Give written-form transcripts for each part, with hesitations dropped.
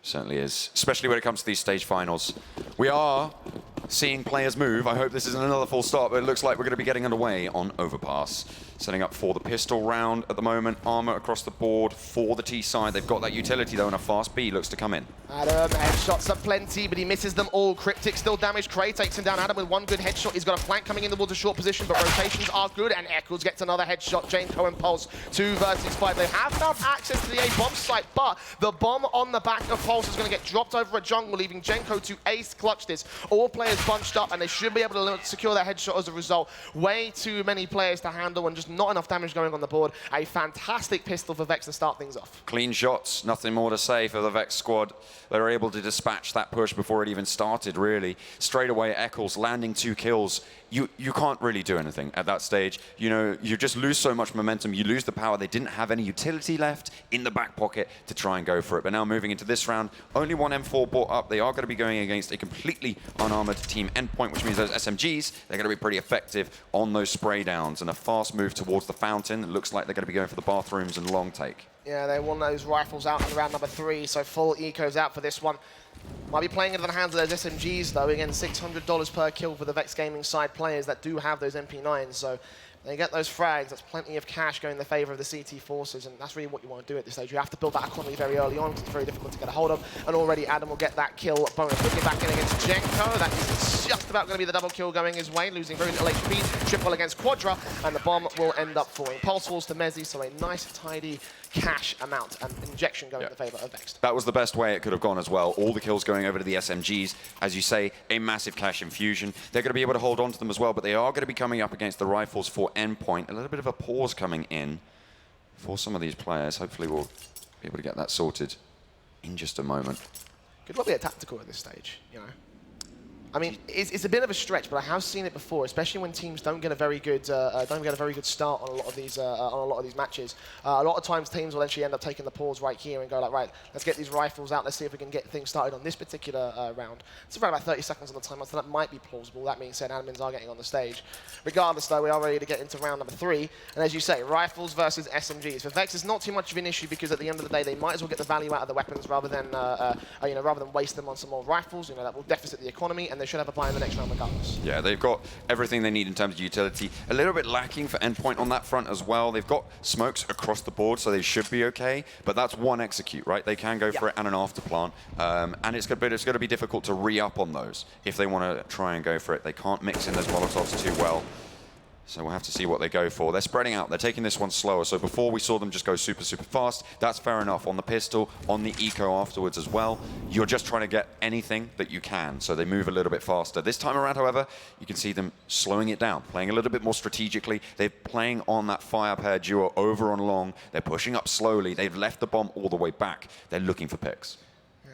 Certainly is, especially when it comes to these stage finals. We are seeing players move. I hope this isn't another full stop, but it looks like we're going to be getting underway on Overpass. Setting up for the pistol round at the moment. Armor across the board for the T side. They've got that utility though, and a fast B looks to come in. Adam, headshots are plenty, but he misses them all. Cryptic still damaged. Cray takes him down. Adam with one good headshot. He's got a flank coming in towards a short position, but rotations are good, and Eccles gets another headshot. Janko and Pulse, 2 versus 5. They have found access to the A bomb site, but the bomb on the back of Pulse is going to get dropped over a jungle, leaving Janko to ace clutch this. All players bunched up, and they should be able to secure that headshot as a result. Way too many players to handle, and just not enough damage going on the board. A fantastic pistol for Vex to start things off. Clean shots, nothing more to say for the Vex squad. They were able to dispatch that push before it even started, really. Straight away, Eccles landing 2 kills. You can't really do anything at that stage. You know, you just lose so much momentum. You lose the power. They didn't have any utility left in the back pocket to try and go for it. But now moving into this round, only one M4 brought up. They are going to be going against a completely unarmored team Endpoint, which means those SMGs, they're going to be pretty effective on those spray downs. And a fast move towards the fountain. It looks like they're going to be going for the bathrooms and long take. Yeah, they want those rifles out in round number 3, so full eco's out for this one. Might be playing into the hands of those SMGs though. Again, $600 per kill for the Vex Gaming side players that do have those MP9s. So they get those frags, that's plenty of cash going in the favor of the CT forces, and that's really what you want to do at this stage. You have to build that economy very early on because it's very difficult to get a hold of, and already Adam will get that kill bonus. Looking back in against Jenko, that is just about going to be the double kill going his way, losing very little HP, triple against Quadra, and the bomb will end up falling. Pulse falls to Mezzi, so a nice, tidy cash amount and injection going in the favor of Vexed. That was the best way it could have gone as well. All the kills going over to the SMGs. As you say, a massive cash infusion. They're going to be able to hold on to them as well, but they are going to be coming up against the rifles for Endpoint. A little bit of a pause coming in for some of these players. Hopefully we'll be able to get that sorted in just a moment. Could well be a tactical at this stage, you know. I mean, it's a bit of a stretch, but I have seen it before, especially when teams don't get a very good start on a lot of these matches. A lot of times teams will actually end up taking the pause right here and go like, right, let's get these rifles out. Let's see if we can get things started on this particular round. It's around about 30 seconds on the timer, so that might be plausible. That being said, admins are getting on the stage. Regardless, though, we are ready to get into round number 3. And as you say, rifles versus SMGs. For Vex, it's not too much of an issue because at the end of the day, they might as well get the value out of the weapons rather than waste them on some more rifles. You know, that will deficit the economy, and they should have a buy in the next round regardless. Yeah, they've got everything they need in terms of utility. A little bit lacking for Endpoint on that front as well. They've got smokes across the board, so they should be okay. But that's one execute, right? They can go for it and an after plant. And it's going to be difficult to re-up on those if they want to try and go for it. They can't mix in those Molotovs too well. So we'll have to see what they go for. They're spreading out. They're taking this one slower. So before we saw them just go super, super fast. That's fair enough. On the pistol, on the eco afterwards as well. You're just trying to get anything that you can. So they move a little bit faster. This time around, however, you can see them slowing it down, playing a little bit more strategically. They're playing on that fire pair duo over on long. They're pushing up slowly. They've left the bomb all the way back. They're looking for picks.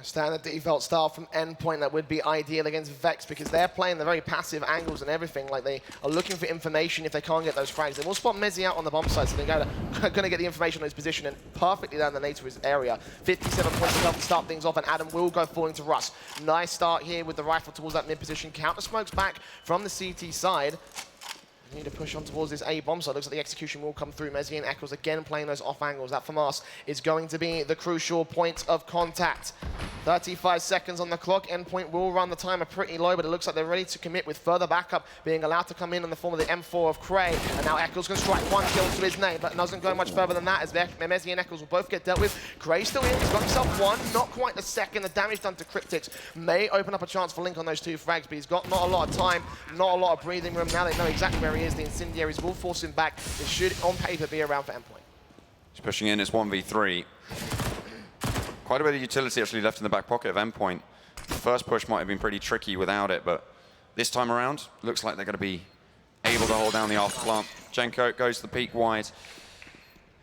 Standard default style from Endpoint that would be ideal against Vex because they're playing the very passive angles and everything. Like they are looking for information if they can't get those frags. They will spot Mezzi out on the bomb site, so they're going to get the information on his position and perfectly down the nade to his area. 57 points of health to start things off, and Adam will go falling to Russ. Nice start here with the rifle towards that mid position. Counter smokes back from the CT side. Need to push on towards this A bomb side. Looks like the execution will come through. Mezzi and Eccles again playing those off angles. That FAMAS is going to be the crucial point of contact. 35 seconds on the clock. Endpoint will run the timer pretty low, but it looks like they're ready to commit with further backup being allowed to come in the form of the M4 of Cray. And now Eccles can strike one kill to his name, but doesn't go much further than that as Mezzi and Eccles will both get dealt with. Cray still in. He's got himself one. Not quite the second. The damage done to Cryptics may open up a chance for Link on those 2 frags, but he's got not a lot of time, not a lot of breathing room. Now they know exactly where he is. The incendiaries will force him back. It should, on paper, be around for Endpoint. He's pushing in. It's 1v3. Quite a bit of utility actually left in the back pocket of Endpoint. The first push might have been pretty tricky without it, but this time around, looks like they're going to be able to hold down the after plant. Jenko goes to the peak wide.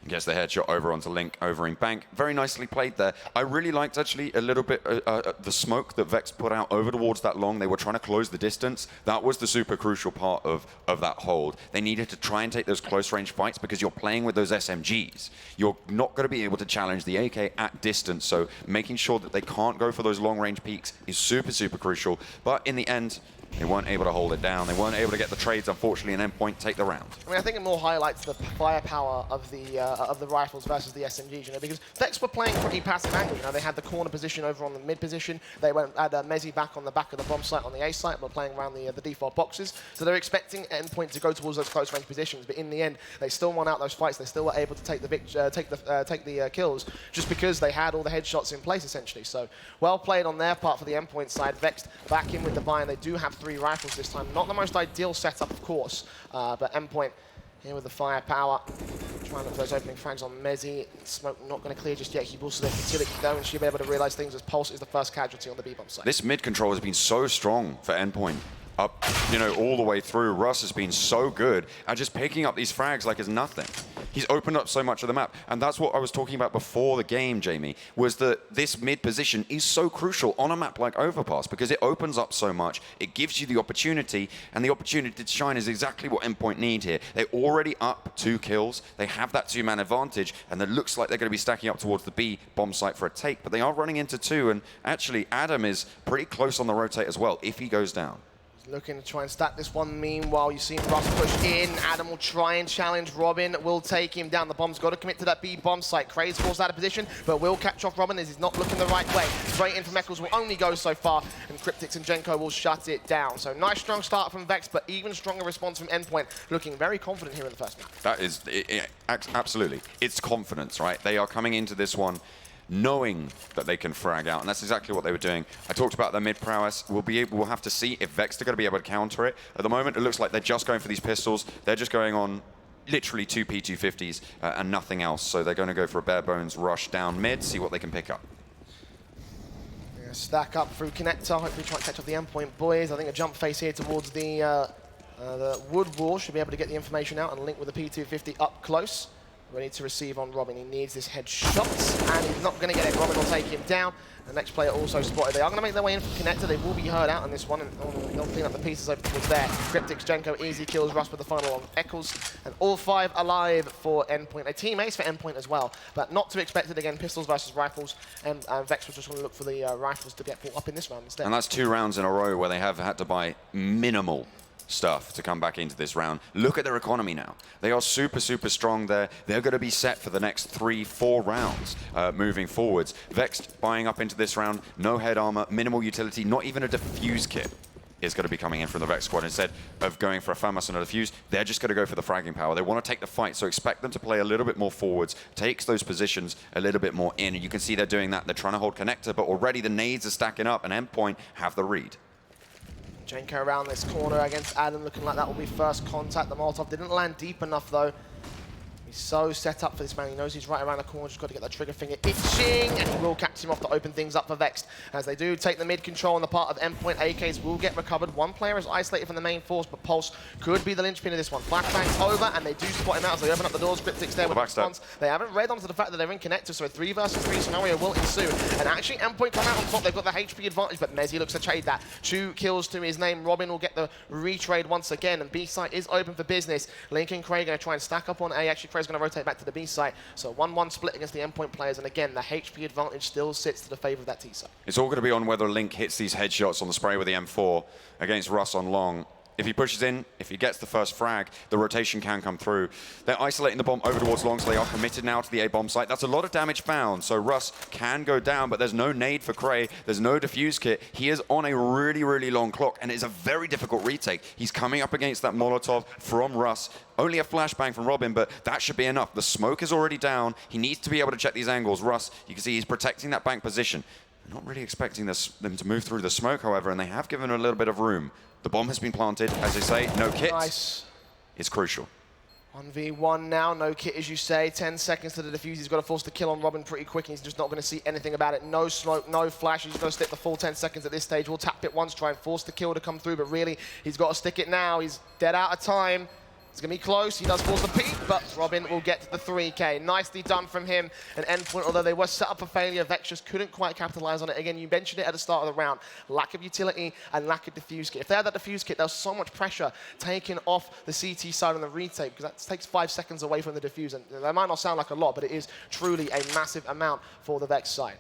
Gets the headshot over onto Link, over in bank. Very nicely played there. I really liked actually a little bit the smoke that Vex put out over towards that long. They were trying to close the distance. That was the super crucial part of that hold. They needed to try and take those close range fights because you're playing with those SMGs. You're not going to be able to challenge the AK at distance. So making sure that they can't go for those long range peaks is super, super crucial. But in the end, They weren't able to hold it down. They weren't able to get the trades, unfortunately, and Endpoint take the round. I mean, I think it more highlights the firepower of the rifles versus the SMGs, you know, because Vex were playing pretty passive angle. You know, they had the corner position over on the mid position. They had Mezzi back on the back of the bomb site on the A site, but playing around the default boxes. So they're expecting Endpoint to go towards those close range positions, but in the end, they still won out those fights. They still were able to take the kills just because they had all the headshots in place essentially. So well played on their part for the Endpoint side. Vexed back in with the buy, and they do have 3 rifles this time. Not the most ideal setup, of course, but Endpoint here with the firepower. Trying to look for those opening frags on Mezzi. Smoke not going to clear just yet. He will select utility though, and she'll be able to realize things as Pulse is the first casualty on the B-bomb side. This mid control has been so strong for Endpoint. Up, you know, all the way through. Russ has been so good at just picking up these frags like it's nothing. He's opened up so much of the map, and that's what I was talking about before the game, Jamie, was that this mid position is so crucial on a map like Overpass because it opens up so much, it gives you the opportunity, and the opportunity to shine is exactly what Endpoint need here. They're already up 2 kills, they have that 2-man advantage, and it looks like they're going to be stacking up towards the B bomb site for a take, but they are running into 2, and actually Adam is pretty close on the rotate as well if he goes down. Looking to try and stack this one. Meanwhile, you see Russ push in. Adam will try and challenge Robin. Will take him down. The bomb's got to commit to that B bomb site. Craze forced out of position, but will catch off Robin as he's not looking the right way. Straight in from Eccles will only go so far, and Cryptix and Jenko will shut it down. So nice strong start from Vex, but even stronger response from Endpoint. Looking very confident here in the first map. That is, absolutely. It's confidence, right? They are coming into this one knowing that they can frag out, and that's exactly what they were doing. I talked about their mid prowess. We'll have to see if Vexed are going to be able to counter it. At the moment, it looks like they're just going for these pistols. They're just going on literally 2 P250s and nothing else. So they're going to go for a bare bones rush down mid, see what they can pick up. Stack up through connector. Hopefully try and catch up the Endpoint boys. I think a jump face here towards the wood wall should be able to get the information out and link with the P250 up close. Ready to receive on Robin. He needs this headshot, and he's not going to get it. Robin will take him down. The next player also spotted. They are going to make their way in from connector. They will be heard out on this one, and they'll clean up the pieces over towards there. Cryptix, Jenko, easy kills. Russ with the final on Eccles, and all 5 alive for Endpoint. A team ace for Endpoint as well, but not to expect it again. Pistols versus rifles, and Vex was just going to look for the rifles to get pulled up in this round instead. And that's 2 rounds in a row where they have had to buy minimal stuff to come back into this round. Look at their economy now. They are super, super strong there. They're going to be set for the next 3-4 rounds moving forwards. Vexed buying up into this round, no head armor, minimal utility, not even a defuse kit is going to be coming in from the Vex squad. Instead of going for a FAMAS and a defuse, they're just going to go for the fragging power. They want to take the fight, so expect them to play a little bit more forwards, takes those positions a little bit more in, and you can see they're doing that. They're trying to hold connector, but already the nades are stacking up, and Endpoint have the read. Jenko around this corner against Adam, looking like that will be first contact. The Molotov didn't land deep enough though. He's so set up for this man. He knows he's right around the corner. Just got to get that trigger finger itching, and he will catch him off to open things up for Vexed. As they do take the mid control on the part of Endpoint, AKs will get recovered. One player is isolated from the main force, but Pulse could be the linchpin of this one. Flashbang's over, and they do spot him out as they open up the doors. Cryptix there with the response. They haven't read onto the fact that they're in connector, so a 3 versus 3 scenario will ensue. And actually, Endpoint come out on top. They've got the HP advantage, but Mezzi looks to trade that. 2 kills to his name. Robin will get the retrade once again, and B site is open for business. Link and Craig going to try and stack up on A. Actually, Craig's going to rotate back to the B site. So 1-1 split against the Endpoint players, and again, the HP advantage still sits to the favor of that T site. It's all going to be on whether Link hits these headshots on the spray with the M4 against Russ on long. If he pushes in, if he gets the first frag, the rotation can come through. They're isolating the bomb over towards long, so they are committed now to the A bomb site. That's a lot of damage found, so Russ can go down, but there's no nade for Cray. There's no defuse kit. He is on a really, really long clock, and it's a very difficult retake. He's coming up against that Molotov from Russ. Only a flashbang from Robin, but that should be enough. The smoke is already down. He needs to be able to check these angles. Russ, you can see he's protecting that bank position. Not really expecting them to move through the smoke, however, and they have given a little bit of room. The bomb has been planted, as they say, no kit. Nice. It's crucial. 1v1 now, no kit as you say, 10 seconds to the defuse. He's got to force the kill on Robin pretty quick, and he's just not going to see anything about it. No smoke, no flash. He's going to stick the full 10 seconds at this stage. We'll tap it once, try and force the kill to come through, but really, he's got to stick it now. He's dead out of time. It's going to be close. He does force the peak, but Robin will get to the 3K. Nicely done from him. An Endpoint, although they were set up for failure, Vex just couldn't quite capitalize on it. Again, you mentioned it at the start of the round. Lack of utility and lack of diffuse kit. If they had that diffuse kit, there was so much pressure taken off the CT side on the retake, because that takes 5 seconds away from the diffuse. And that might not sound like a lot, but it is truly a massive amount for the Vex side.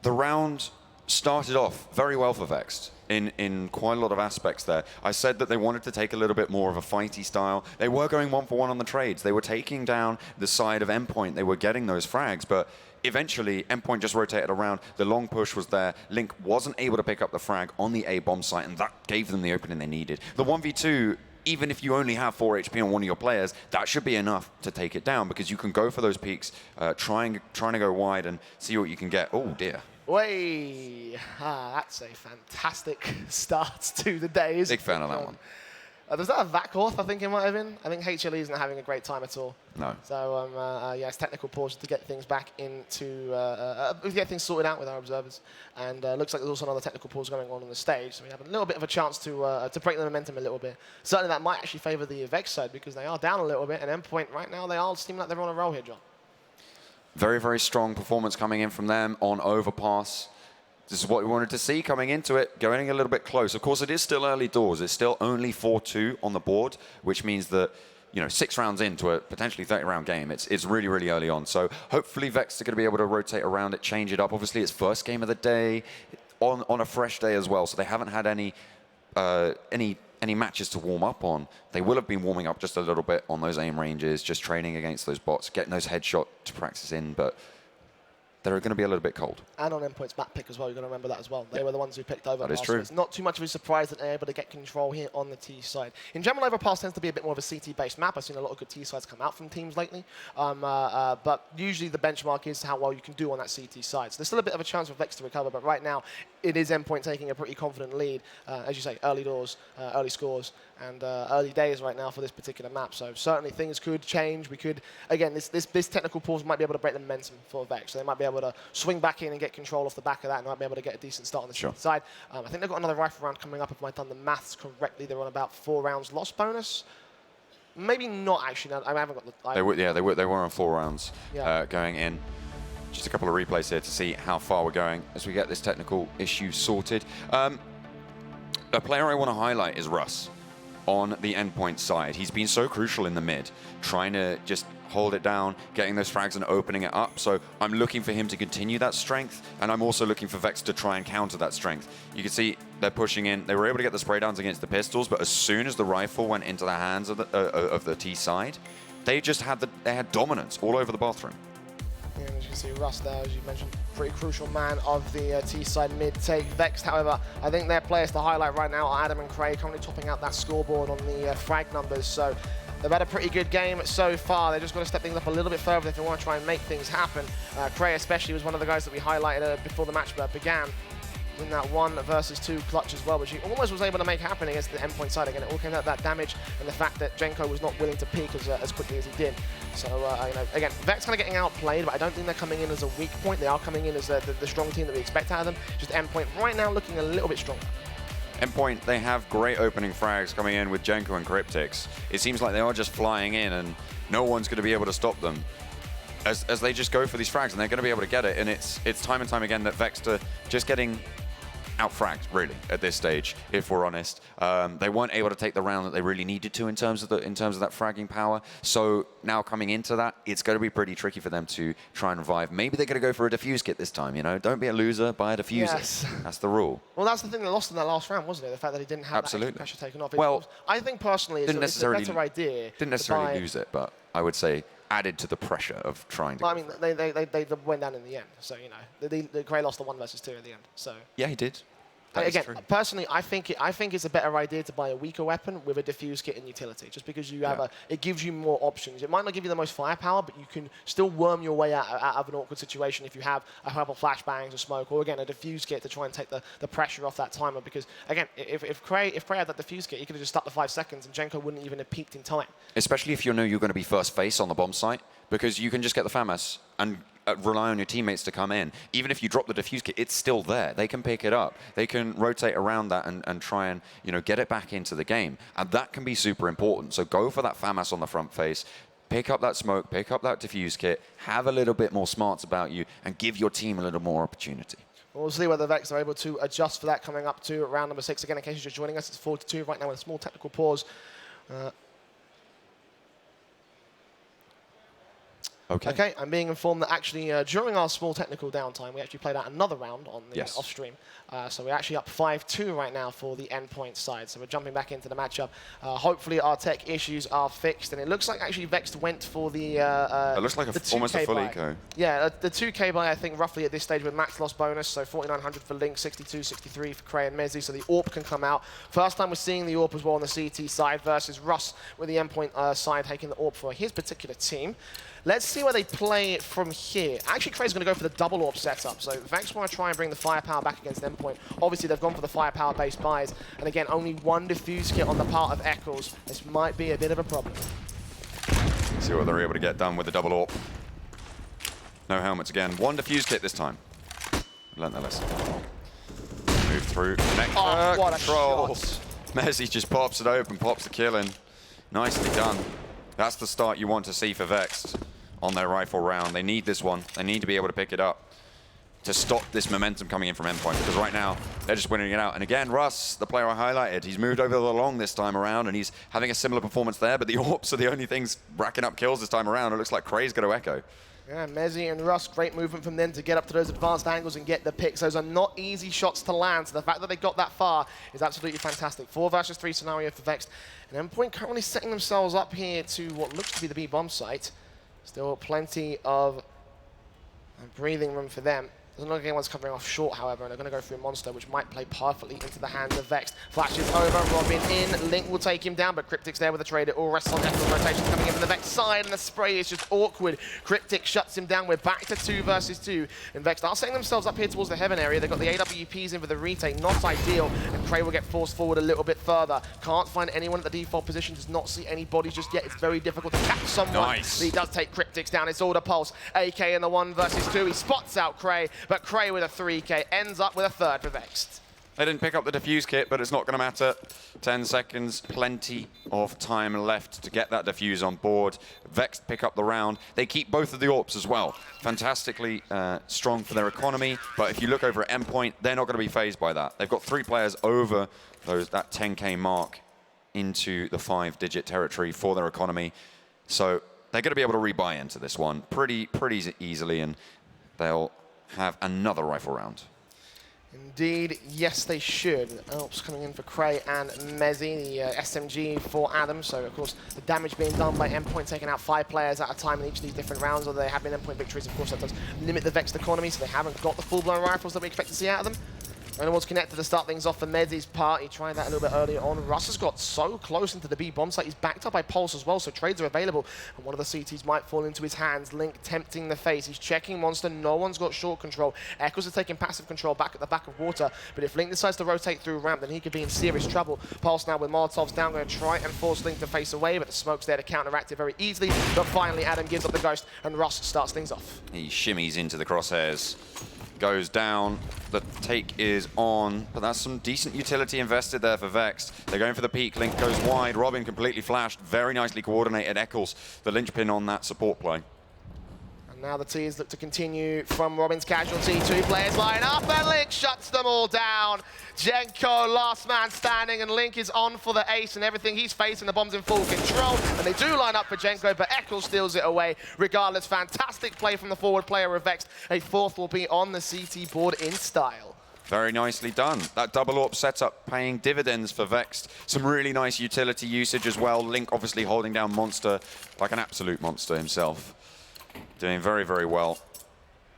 The round started off very well for Vexed in quite a lot of aspects there. I said that they wanted to take a little bit more of a fighty style. They were going 1-for-1 on the trades. They were taking down the side of Endpoint. They were getting those frags, but eventually Endpoint just rotated around. The long push was there. Link wasn't able to pick up the frag on the A bomb site, and that gave them the opening they needed. The 1v2, even if you only have 4 HP on one of your players, that should be enough to take it down, because you can go for those peaks, trying to go wide and see what you can get. Oh dear. Way, that's a fantastic start to the day. Big fan of that one. Was that a Vexed, I think it might have been? I think HLE isn't having a great time at all. No. So, yeah, it's technical pause to get things back into, get things sorted out with our observers. And looks like there's also another technical pause going on the stage. So we have a little bit of a chance to break the momentum a little bit. Certainly that might actually favor the Vexed side, because they are down a little bit. And Endpoint right now, they are seeming like they're on a roll here, John. Very, very strong performance coming in from them on overpass. This is what we wanted to see coming into it, going a little bit close. Of course, it is still early doors. It's still only 4-2 on the board, which means that, 6 rounds into a potentially 30-round game, it's really, really early on. So hopefully Vexed are going to be able to rotate around it, change it up. Obviously, it's first game of the day on a fresh day as well, so they haven't had any matches to warm up on. They will have been warming up just a little bit on those aim ranges, just training against those bots, getting those headshot to practice in, but they're going to be a little bit cold. And on Endpoint's map pick as well, you've got to remember that as well. They were the ones who picked over. That is true. It's not too much of a surprise that they're able to get control here on the T side. In general, Overpass tends to be a bit more of a CT-based map. I've seen a lot of good T sides come out from teams lately. But usually the benchmark is how well you can do on that CT side. So there's still a bit of a chance for Vex to recover, but right now it is Endpoint taking a pretty confident lead. As you say, early doors, early scores, and early days right now for this particular map. So certainly things could change. We could, again, this technical pause might be able to break the momentum for Vex. So they might be able to swing back in and get control off the back of that, and might be able to get a decent start on the side. I think they've got another rifle round coming up. If I've done the maths correctly, they're on about 4 rounds loss bonus. Maybe not actually. I haven't got the. They were on 4 rounds going in. Just a couple of replays here to see how far we're going as we get this technical issue sorted. A player I want to highlight is Russ on the Endpoint side. He's been so crucial in the mid, trying to just hold it down, getting those frags and opening it up. So I'm looking for him to continue that strength, and I'm also looking for Vex to try and counter that strength. You can see they're pushing in. They were able to get the spray downs against the pistols, but as soon as the rifle went into the hands of the T side, they had dominance all over the bathroom. Yeah, as you can see, Russ there, as you mentioned, pretty crucial man of the T-side mid-take. Vexed, however, I think their players to highlight right now are Adam and Craig, currently topping out that scoreboard on the frag numbers. So they've had a pretty good game so far. They're just going to step things up a little bit further if they want to try and make things happen. Craig especially was one of the guys that we highlighted before the match began. In that 1 versus 2 clutch as well, which he almost was able to make happen against the Endpoint side. Again, it all came out of that damage and the fact that Jenko was not willing to peek as quickly as he did. So, again, Vex kind of getting outplayed, but I don't think they're coming in as a weak point. They are coming in as the strong team that we expect out of them. Just Endpoint right now looking a little bit stronger. Endpoint, they have great opening frags coming in with Jenko and Cryptics. It seems like they are just flying in and no one's going to be able to stop them as they just go for these frags, and they're going to be able to get it. And it's time and time again that Vex are just getting out-fragged, really, at this stage, if we're honest. They weren't able to take the round that they really needed to in terms of that fragging power. So now coming into that, it's going to be pretty tricky for them to try and revive. Maybe they're going to go for a defuse kit this time, Don't be a loser, buy a diffuser. Yes. That's the rule. Well, that's the thing they lost in that last round, wasn't it? The fact that he didn't have that extra pressure taken off. Well, I think personally it's a better idea. Didn't necessarily lose it, but I would say added to the pressure of trying to. Well, I mean, they went down in the end, so the Gray lost the 1 versus 2 at the end. So yeah, he did. Again, personally, I think it's a better idea to buy a weaker weapon with a diffuse kit and utility, just because you have it gives you more options. It might not give you the most firepower, but you can still worm your way out of an awkward situation if you have a couple flashbangs or smoke, or again a diffuse kit to try and take the pressure off that timer. Because again, if Cray had that diffuse kit, he could have just stuck the 5 seconds, and Jenko wouldn't even have peaked in time. Especially if you know you're going to be first face on the bomb site, because you can just get the FAMAS and rely on your teammates to come in. Even if you drop the diffuse kit, it's still there. They can pick it up. They can rotate around that and try and get it back into the game. And that can be super important. So go for that FAMAS on the front face. Pick up that smoke, pick up that diffuse kit, have a little bit more smarts about you, and give your team a little more opportunity. We'll see whether Vex are able to adjust for that coming up to round number 6. Again, in case you're just joining us, it's 4-2 right now with a small technical pause. Okay, I'm being informed that actually during our small technical downtime, we actually played out another round on the off stream. So we're actually up 5-2 right now for the Endpoint side. So we're jumping back into the matchup. Hopefully our tech issues are fixed. And it looks like actually Vexed went for the it looks like almost a full buy. eco. Yeah, the 2K buy, I think, roughly at this stage with max loss bonus. So 4,900 for Link, 62, 63 for Cray and Mezzi. So the AWP can come out. First time we're seeing the AWP as well on the CT side versus Russ with the Endpoint side taking the AWP for his particular team. Let's see where they play from here. Actually, Cray's going to go for the double AWP setup. So Vex want to try and bring the firepower back against Endpoint. Obviously, they've gone for the firepower-based buys. And again, only one defuse kit on the part of Eccles. This might be a bit of a problem. See what they're able to get done with the double AWP. No helmets again. One defuse kit this time. Learned their lesson. Move through. Connect. What a Control. shot. Messi just pops it open, pops the kill in. Nicely done. That's the start you want to see for Vexed on their rifle round. They need this one. They need to be able to pick it up to stop this momentum coming in from Endpoint, because right now they're just winning it out. And again, Russ, the player I highlighted, he's moved over the long this time around and he's having a similar performance there, but the AWPs are the only things racking up kills this time around. It looks like Cray's going to echo. Yeah, Mezzi and Russ, great movement from them to get up to those advanced angles and get the picks. Those are not easy shots to land, so the fact that they got that far is absolutely fantastic. 4 versus 3 scenario for Vexed. And Endpoint currently setting themselves up here to what looks to be the B-bomb site. Still plenty of breathing room for them. Doesn't look like anyone's covering off short, however, and they're going to go through Monster, which might play perfectly into the hands of Vexed. Flashes over, Robin in, Link will take him down, but Cryptic's there with a trade. It all rests on Eccles' rotation coming in from the Vexed side, and the spray is just awkward. Cryptic shuts him down. We're back to 2 versus 2, and Vexed are setting themselves up here towards the heaven area. They've got the AWPs in for the retake, not ideal, and Cray will get forced forward a little bit further. Can't find anyone at the default position, does not see any bodies just yet. It's very difficult to catch someone. Nice. But he does take Cryptic's down. It's Order Pulse. AK in the 1 versus 2. He spots out Cray, but Cray with a 3K ends up with a 3rd for Vexed. They didn't pick up the defuse kit, but it's not going to matter. 10 seconds, plenty of time left to get that defuse on board. Vexed pick up the round. They keep both of the AWPs as well. Fantastically strong for their economy, but if you look over at Endpoint, they're not going to be phased by that. They've got 3 players over that 10K mark into the 5-digit territory for their economy. So they're going to be able to rebuy into this one pretty easily, and they'll have another rifle round. Indeed, yes, they should. Alps coming in for Cray and Mezzi, the SMG for Adam. So, of course, the damage being done by Endpoint, taking out 5 players at a time in each of these different rounds. Although they have been Endpoint victories, of course, that does limit the Vexed economy, so they haven't got the full-blown rifles that we expect to see out of them. Reynolds connected to start things off for Mezzi's part. He tried that a little bit earlier on. Russ has got so close into the B-bomb site. He's backed up by Pulse as well, so trades are available. And one of the CTs might fall into his hands. Link tempting the face. He's checking Monster. No one's got short control. Eccles is taking passive control back at the back of water. But if Link decides to rotate through ramp, then he could be in serious trouble. Pulse now with Molotovs down, going to try and force Link to face away, but the smoke's there to counteract it very easily. But finally, Adam gives up the ghost, and Russ starts things off. He shimmies into the crosshairs. Goes down, the take is on, but that's some decent utility invested there for Vexed. They're going for the peak, Link goes wide, Robin completely flashed, very nicely coordinated. Eccles, the linchpin on that support play. And now the T's look to continue from Robin's casualty. 2 players line up, and Link shuts them all down. Jenko, last man standing, and Link is on for the ace, and everything he's facing, the bomb's in full control, and they do line up for Jenko, but Eccles steals it away. Regardless, fantastic play from the forward player of Vexed. A 4th will be on the CT board in style. Very nicely done. That double AWP setup paying dividends for Vexed. Some really nice utility usage as well. Link obviously holding down Monster like an absolute monster himself. Doing very well.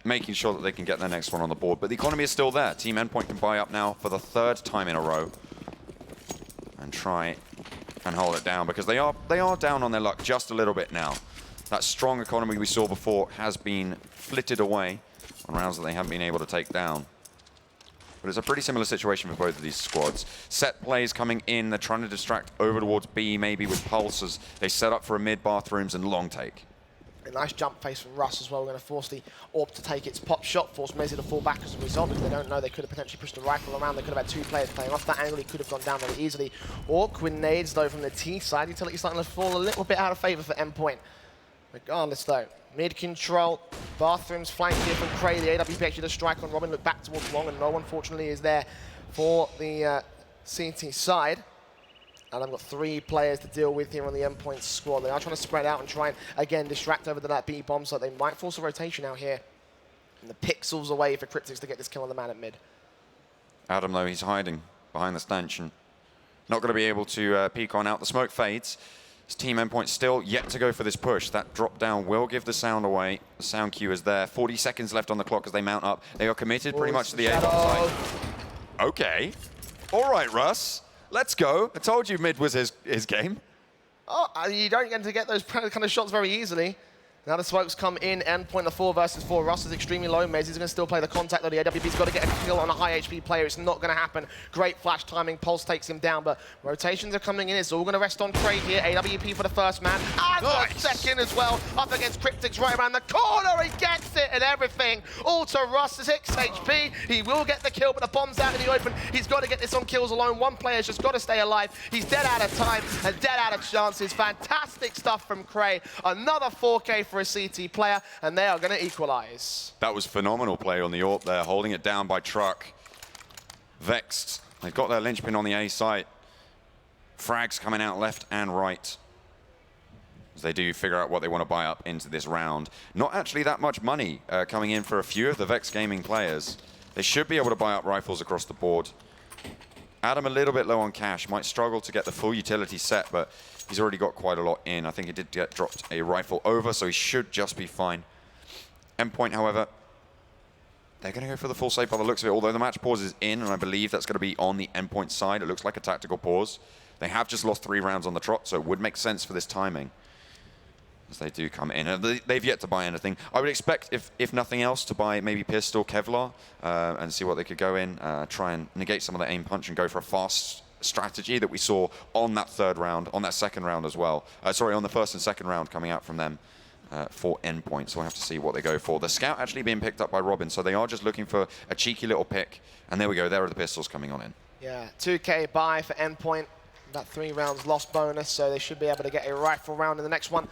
Making sure that they can get their next one on the board. But the economy is still there. Team Endpoint can buy up now for the 3rd time in a row and try and hold it down, because they are down on their luck just a little bit now. That strong economy we saw before has been flitted away on rounds that they haven't been able to take down. But it's a pretty similar situation for both of these squads. Set plays coming in. They're trying to distract over towards B, maybe with pulses. They set up for a mid bathrooms and long take. A nice jump face from Russ as well. We're going to force the AWP to take its pop shot, force Mezzi to fall back as a result, because they don't know they could have potentially pushed the rifle around. They could have had 2 players playing off that angle. He could have gone down very easily. Awkward nades, though, from the T side. Utility's starting to fall a little bit out of favor for Endpoint. Regardless, though, mid control, bathrooms flanked here from Cray. The AWP actually does strike on Robin, look back towards long, and no one, fortunately, is there for the CT side. And I've got 3 players to deal with here on the Endpoint squad. They are trying to spread out and try and, again, distract over to that B bomb, so they might force a rotation out here. And the pixels away for Cryptics to get this kill on the man at mid. Adam, though, he's hiding behind the stanchion. Not going to be able to peek on out. The smoke fades. His team Endpoint still yet to go for this push. That drop down will give the sound away. The sound cue is there. 40 seconds left on the clock as they mount up. They are committed pretty much to the A side. Okay. All right, Russ. Let's go. I told you mid was his game. Oh, you don't get to get those kind of shots very easily. Now the smokes come in, Endpoint, the 4 versus 4. Russ is extremely low. Mezzi's going to still play the contact, though the AWP's got to get a kill on a high HP player. It's not going to happen. Great flash timing. Pulse takes him down, but rotations are coming in. It's all going to rest on Craig here. AWP for the first man. And the second as well. Up against Cryptics right around the corner. He gets it and everything. All to Russ, 6 HP. He will get the kill, but the bomb's out in the open. He's got to get this on kills alone. One player's just got to stay alive. He's dead out of time and dead out of chances. Fantastic stuff from Craig. Another 4K for a CT player, and they are going to equalize. That was phenomenal play on the AWP there, holding it down by Truck. Vexed. They've got their linchpin on the A site. Frags coming out left and right as they do figure out what they want to buy up into this round. Not actually that much money coming in for a few of the Vex Gaming players. They should be able to buy up rifles across the board. Adam a little bit low on cash, might struggle to get the full utility set, but he's already got quite a lot in. I think he did get dropped a rifle over, so he should just be fine. Endpoint, however, they're going to go for the full save by the looks of it, although the match pause is in, and I believe that's going to be on the Endpoint side. It looks like a tactical pause. They have just lost 3 rounds on the trot, so it would make sense for this timing as they do come in. They've yet to buy anything. I would expect, if nothing else, to buy maybe Pistol, Kevlar, and see what they could go in, try and negate some of the aim punch and go for a fast strategy that we saw on that second round as well. Sorry, on the first and second round coming out from them for Endpoint. So we'll have to see what they go for. The scout actually being picked up by Robin, so they are just looking for a cheeky little pick. And there we go, there are the pistols coming on in. Yeah, 2K buy for Endpoint. That 3 rounds lost bonus, so they should be able to get a rifle round in the next one.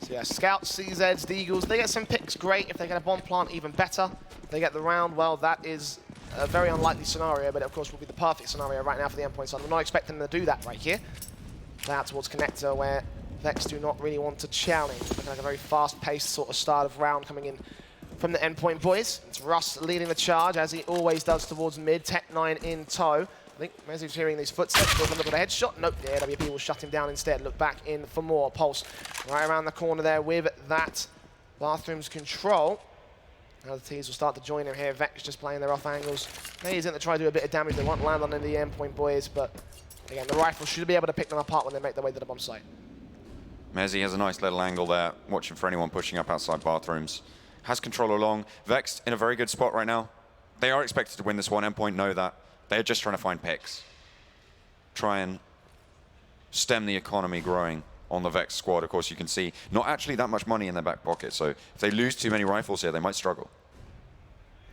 So yeah, Scouts, CZs, Deagles, they get some picks, great. If they get a bomb plant, even better. If they get the round, well, that is a very unlikely scenario, but of course will be the perfect scenario right now for the Endpoint side. I'm not expecting them to do that right here. Now towards Connector, where Vex do not really want to challenge. Looking like a very fast-paced sort of start of round coming in from the Endpoint boys. It's Russ leading the charge, as he always does towards mid. Tech9 in tow. I think Mezzi's hearing these footsteps. Goes under with a headshot. Nope, the AWP will shut him down instead. Look back in for more. Pulse right around the corner there with that Bathroom's control. Now the T's will start to join him here. Vex just playing their off angles. He's going to try to do a bit of damage. They won't land on any of the Endpoint boys, but again, the rifle should be able to pick them apart when they make their way to the bomb site. Mezzi has a nice little angle there, watching for anyone pushing up outside Bathrooms. Has control along. Vexed in a very good spot right now. They are expected to win this one. Endpoint know that. They're just trying to find picks. Try and stem the economy growing on the Vex squad. Of course, you can see not actually that much money in their back pocket, so if they lose too many rifles here, they might struggle.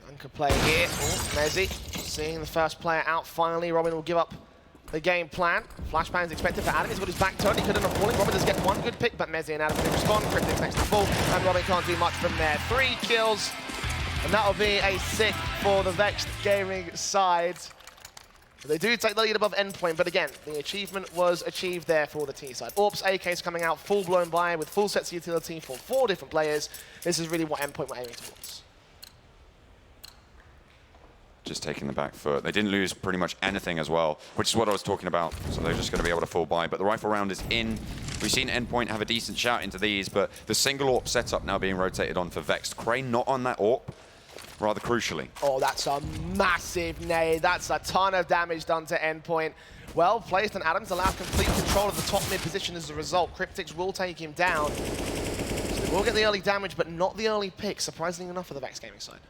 And could play here. Mezzi seeing the first player out finally. Robin will give up the game plan. Flashbang is expected for Adam. He's got his back turned. He couldn't have fallen. Robin does get one good pick, but Mezzi and Adam can respond. Cryptics next to full, and Robin can't do much from there. 3 kills, and that'll be a 6 for the Vexed Gaming side. They do take the lead above Endpoint, but again, the achievement was achieved there for the T side. AWP's AK's coming out full-blown buy with full sets of utility for 4 different players. This is really what Endpoint were aiming towards. Just taking the back foot. They didn't lose pretty much anything as well, which is what I was talking about. So they're just going to be able to full buy. But the rifle round is in. We've seen Endpoint have a decent shout into these, but the single AWP setup now being rotated on for Vexed. Crane not on that AWP. Rather crucially. Oh, that's a massive nade. That's a ton of damage done to Endpoint. Well placed, and Adams allows complete control of the top mid position as a result. Cryptics will take him down. So they will get the early damage, but not the early pick, surprisingly enough for the Vex Gaming side.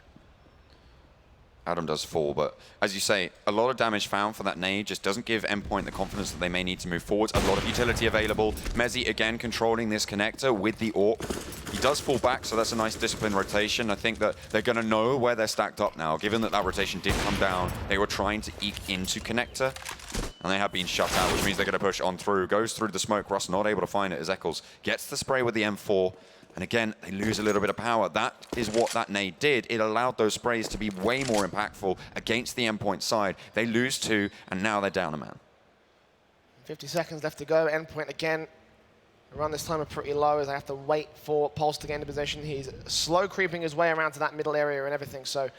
Adam does fall, but as you say, a lot of damage found for that nade just doesn't give Endpoint the confidence that they may need to move forwards. A lot of utility available. Mezzi again controlling this connector with the AWP. He does fall back, so that's a nice disciplined rotation. I think that they're going to know where they're stacked up now. Given that that rotation did come down, they were trying to eke into connector, and they have been shut out, which means they're going to push on through. Goes through the smoke. Russ not able to find it as Eccles gets the spray with the M4. And again, they lose a little bit of power. That is what that nade did. It allowed those sprays to be way more impactful against the Endpoint side. They lose 2, and now they're down a man. 50 seconds left to go. Endpoint again. Around this time are pretty low as I have to wait for Pulse to get into position. He's slow creeping his way around to that middle area and everything. So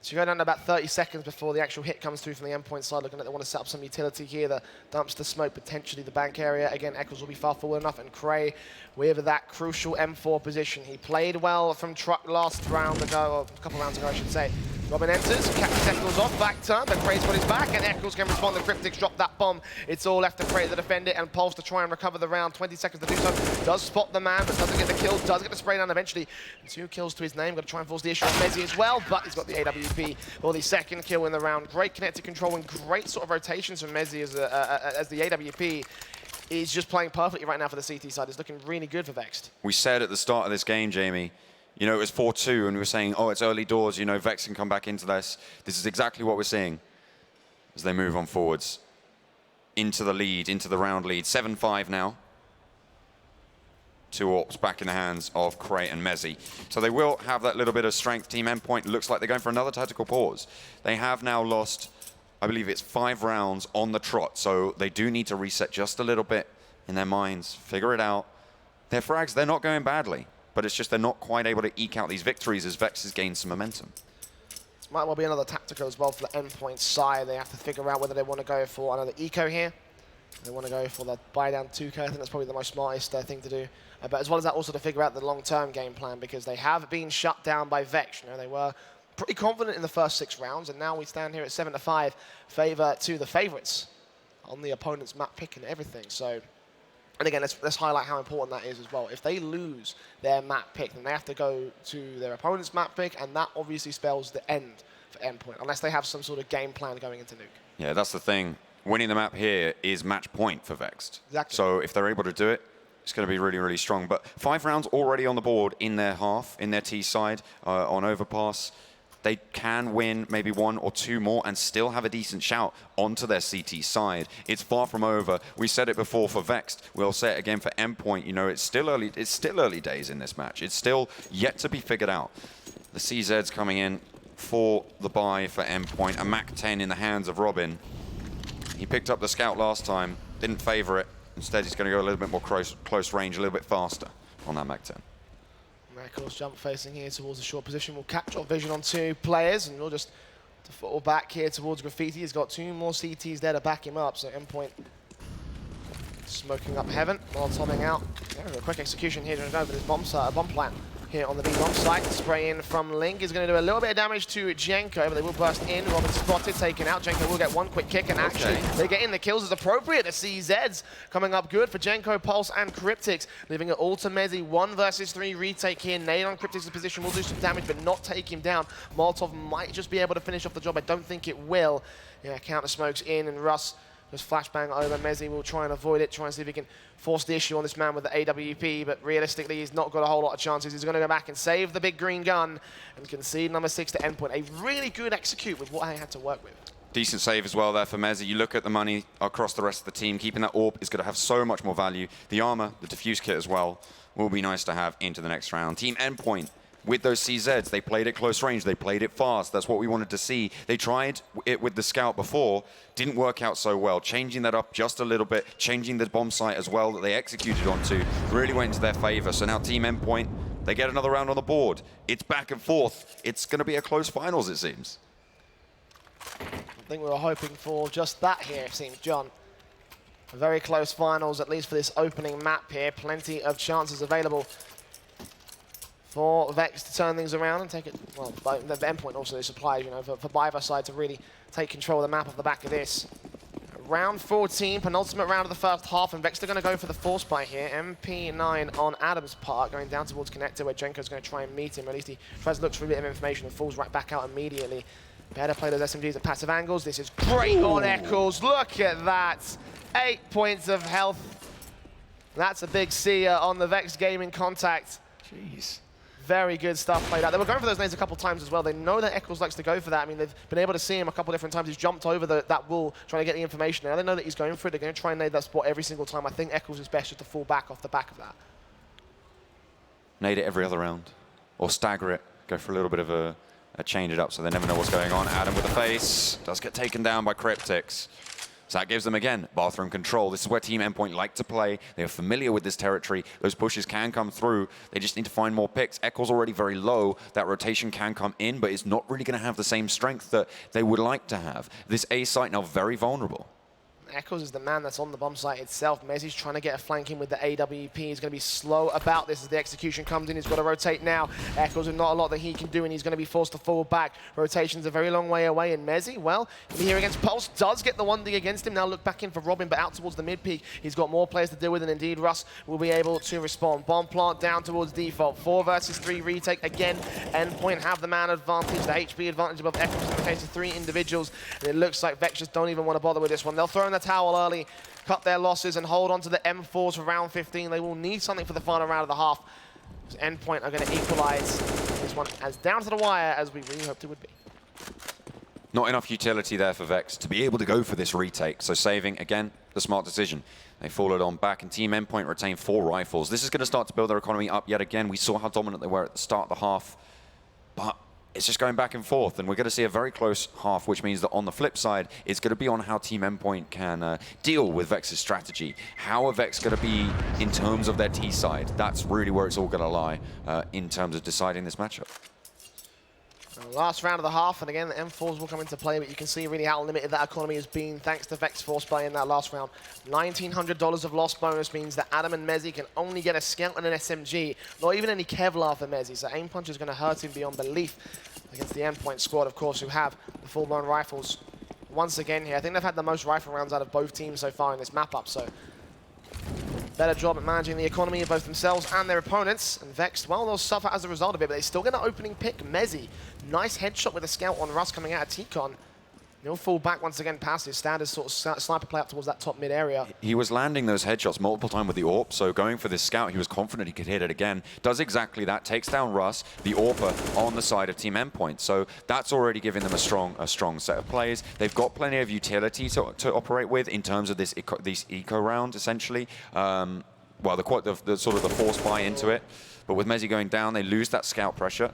you go down to about 30 seconds before the actual hit comes through from the Endpoint side. Looking like they want to set up some utility here. The dumpster smoke, potentially the bank area. Again, Eccles will be far forward enough. And Cray with that crucial M4 position. He played well from truck last round ago, or a couple rounds ago, I should say. Robin enters, catches Eccles off, back turn, but Cray's got his back, and Eccles can respond. The Cryptics drop that bomb. It's all left to Cray to defend it, and Pulse to try and recover the round. 20 seconds to do so. Does spot the man, but doesn't get the kill. Does get the spray down eventually. 2 kills to his name. Got to try and force the issue on Mezzi as well, but he's got the AWP for the second kill in the round. Great kinetic control and great sort of rotations from Mezzi as the AWP is just playing perfectly right now for the CT side. It's looking really good for Vexed. We said at the start of this game, Jamie, you know, it was 4-2, and we were saying, oh, it's early doors, you know, Vex can come back into this. This is exactly what we're seeing as they move on forwards into the lead, into the round lead. 7-5 now. 2 AWPs back in the hands of Cray and Mezzi. So they will have that little bit of strength. Team Endpoint looks like they're going for another tactical pause. They have now lost, I believe it's 5 rounds on the trot, so they do need to reset just a little bit in their minds, figure it out. Their frags, they're not going badly, but it's just they're not quite able to eke out these victories as Vex has gained some momentum. This might well be another tactical as well for the Endpoint side. They have to figure out whether they want to go for another eco here. They want to go for the buy down 2K. I think that's probably the most smartest thing to do. But as well as that, also to figure out the long-term game plan, because they have been shut down by Vex. You know, they were pretty confident in the first 6 rounds, and now we stand here at 7-5, favor to the favorites on the opponent's map pick and everything. So, and again, let's highlight how important that is as well. If they lose their map pick, then they have to go to their opponent's map pick, and that obviously spells the end for Endpoint, unless they have some sort of game plan going into Nuke. Yeah, that's the thing. Winning the map here is match point for Vexed. Exactly. So if they're able to do it, it's going to be really, really strong. But 5 rounds already on the board in their half, in their T side, on overpass. They can win maybe 1 or 2 more and still have a decent shout onto their CT side. It's far from over. We said it before for Vexed. We'll say it again for Endpoint. You know, it's still early. It's still early days in this match. It's still yet to be figured out. The CZ's coming in for the buy for Endpoint. A MAC-10 in the hands of Robin. He picked up the scout last time. Didn't favor it. Instead, he's going to go a little bit more close range, a little bit faster on that MAC-10. Eccles jump facing here towards the short position. We'll capture vision on 2 players, and we'll just fall back here towards Graffiti. He's got 2 more CTs there to back him up, so Endpoint smoking up heaven, molotoving out. Yeah, a quick execution here to go over this bomb plant here on the B bomb site. Spray in from Link is going to do a little bit of damage to Jenko, but they will burst in. Robin spotted, taken out. Jenko will get 1 quick kick, and actually they get in the kills as appropriate. The CZs coming up good for Jenko, Pulse, and Cryptics, leaving it all to Mezzi. 1 versus 3 retake here. Nade on Cryptics' position will do some damage, but not take him down. Molotov might just be able to finish off the job. I don't think it will. Yeah, counter smokes in, and Russ just flashbang over. Mezzi will try and avoid it, try and see if he can force the issue on this man with the AWP, but realistically, he's not got a whole lot of chances. He's going to go back and save the big green gun and concede number 6 to Endpoint. A really good execute with what I had to work with. Decent save as well there for Mezzi. You look at the money across the rest of the team. Keeping that AWP is going to have so much more value. The armor, the diffuse kit as well, will be nice to have into the next round. Team Endpoint, with those CZs, they played it close range, they played it fast. That's what we wanted to see. They tried it with the scout before, didn't work out so well. Changing that up just a little bit, changing the bomb site as well that they executed onto, really went into their favor. So now Team Endpoint, they get another round on the board. It's back and forth. It's going to be a close finals, it seems. I think we were hoping for just that here, it seems, John. A very close finals, at least for this opening map here. Plenty of chances available for Vex to turn things around and take it, well, the Endpoint also supplies, you know, for either side to really take control of the map off the back of this. Round 14, penultimate round of the first half, and Vex are going to go for the force buy here. MP9 on Adam's part, going down towards Connector, where Jenko's going to try and meet him, or at least he tries to look for a bit of information and falls right back out immediately. Better play those SMGs at passive angles. This is great on Eccles. Look at that. 8 points of health. That's a big see on the Vex Gaming contact. Jeez. Very good stuff played out. They were going for those nades a couple times as well. They know that Eccles likes to go for that. I mean, they've been able to see him a couple different times. He's jumped over that wall trying to get the information. Now they know that he's going for it. They're going to try and nade that spot every single time. I think Eccles is best just to fall back off the back of that. Nade it every other round. Or stagger it. Go for a little bit of a change it up so they never know what's going on. Adam with the face. Does get taken down by Cryptics. So that gives them, again, bathroom control. This is where Team Endpoint like to play. They are familiar with this territory. Those pushes can come through. They just need to find more picks. Echo's already very low. That rotation can come in, but it's not really going to have the same strength that they would like to have. This A site now very vulnerable. Echoes is the man that's on the bomb site itself. Mezzi's trying to get a flank in with the AWP. He's going to be slow about this as the execution comes in. He's got to rotate now. Echoes with not a lot that he can do, and he's going to be forced to fall back. Rotation's a very long way away, and Mezzi, well, here against Pulse, does get the 1D against him. Now look back in for Robin, but out towards the mid-peak. He's got more players to deal with, and indeed Russ will be able to respond. Bomb plant down towards default. 4 versus 3 retake. Again, Endpoint have the man advantage, the HP advantage above Echoes in the case of 3 individuals. And it looks like Vexed just don't even want to bother with this one. They'll throw in the towel early, cut their losses, and hold on to the M4s for round 15. They will need something for the final round of the half. Endpoint are going to equalize this one as down to the wire as we really hoped it would be. Not enough utility there for Vex to be able to go for this retake. So saving, again, the smart decision. They followed on back, and Team Endpoint retain 4 rifles. This is going to start to build their economy up yet again. We saw how dominant they were at the start of the half, but it's just going back and forth, and we're going to see a very close half, which means that on the flip side, it's going to be on how Team Endpoint can deal with Vex's strategy. How are Vex going to be in terms of their T side? That's really where it's all going to lie in terms of deciding this matchup. Last round of the half, and again, the M4s will come into play, but you can see really how limited that economy has been thanks to Vex force play in that last round. $1,900 of loss bonus means that Adam and Mezzi can only get a scout and an SMG, not even any Kevlar for Mezzi, so aim punch is going to hurt him beyond belief against the Endpoint squad, of course, who have the full-blown rifles. Once again here, I think they've had the most rifle rounds out of both teams so far in this map-up, so better job at managing the economy of both themselves and their opponents. And Vexed, well, they'll suffer as a result of it, but they still get an opening pick. Mezzi, nice headshot with a scout on Russ coming out of T-Con. He'll fall back once again past his standard sort of sniper play up towards that top mid area. He was landing those headshots multiple times with the AWP, so going for this scout, he was confident he could hit it again. Does exactly that, takes down Russ, the AWPer on the side of Team Endpoint. So that's already giving them a strong set of plays. They've got plenty of utility to operate with in terms of these eco rounds, essentially. Well, the sort of the force buy into it. But with Mezzi going down, they lose that scout pressure.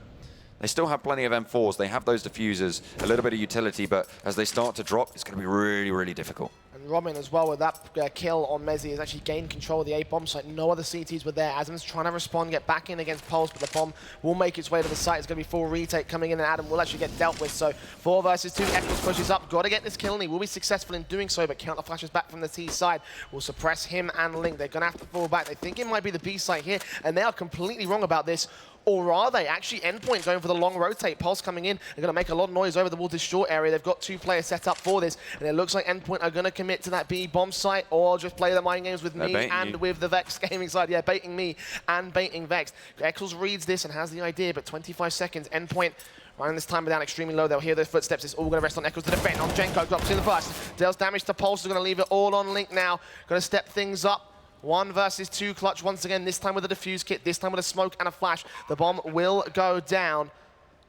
They still have plenty of M4s. They have those diffusers, a little bit of utility, but as they start to drop, it's going to be really, really difficult. And Robin as well with that kill on Mezzi has actually gained control of the A bomb site. No other CTs were there. Adam's trying to respond, get back in against Pulse, but the bomb will make its way to the site. It's going to be full retake coming in, and Adam will actually get dealt with. So 4 versus 2, Echoes pushes up. Got to get this kill, and he will be successful in doing so, but counter flashes back from the T side will suppress him and Link. They're going to have to fall back. They think it might be the B site here, and they are completely wrong about this. Or are they? Actually, Endpoint going for the long rotate. Pulse coming in. They're going to make a lot of noise over towards this short area. They've got 2 players set up for this. And it looks like Endpoint are going to commit to that B bomb site or just play the mind games with me and with the Vex gaming side. Yeah, baiting me and baiting Vex. Exels reads this and has the idea, but 25 seconds. Endpoint running this time down extremely low. They'll hear those footsteps. It's all going to rest on Echoes to defend. On Jenko drops in the burst. Deals damage to Pulse. They're going to leave it all on Link now. Going to step things up. 1 versus 2 clutch once again, this time with a defuse kit, this time with a smoke and a flash. The bomb will go down.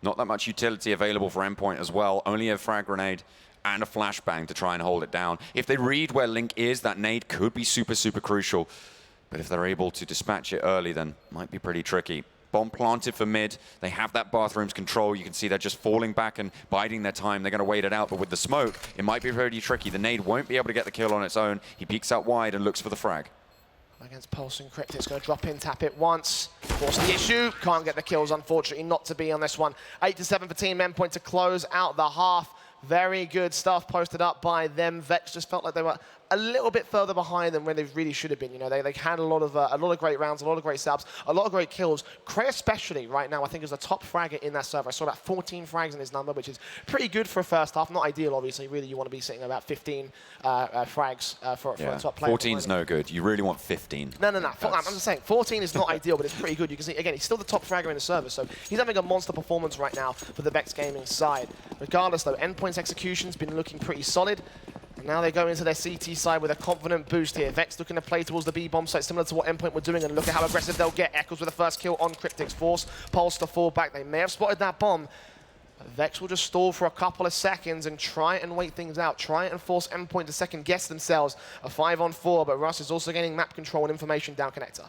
Not that much utility available for Endpoint as well. Only a frag grenade and a flashbang to try and hold it down. If they read where Link is, that nade could be super, super crucial. But if they're able to dispatch it early, then it might be pretty tricky. Bomb planted for mid. They have that bathroom's control. You can see they're just falling back and biding their time. They're going to wait it out. But with the smoke, it might be pretty tricky. The nade won't be able to get the kill on its own. He peeks out wide and looks for the frag. Against Pulse and Crypt, it's going to drop in, tap it once. Force the issue. Can't get the kills, unfortunately, not to be on this one. 8-7 for Team Endpoint to close out the half. Very good stuff posted up by them. Vex just felt like they were a little bit further behind than where they really should have been. You know, they had a lot of great rounds, a lot of great stabs, a lot of great kills. Cray especially right now, I think, is the top fragger in that server. I saw about 14 frags in his number, which is pretty good for a first half. Not ideal, obviously. Really, you want to be sitting about 15 frags for a top player. 14's no good. You really want 15. No. I'm just saying, 14 is not ideal, but it's pretty good. You can see, again, he's still the top fragger in the server, so he's having a monster performance right now for the Vex Gaming side. Regardless, though, Endpoint's execution's been looking pretty solid. And now they go into their CT side with a confident boost here. Vex looking to play towards the B bomb site, similar to what Endpoint were doing, and look at how aggressive they'll get. Echoes with the first kill on Cryptic's force. Pulse to fall back. They may have spotted that bomb. Vex will just stall for a couple of seconds and try and wait things out. Try and force Endpoint to second guess themselves. A 5-on-4, but Russ is also gaining map control and information down connector.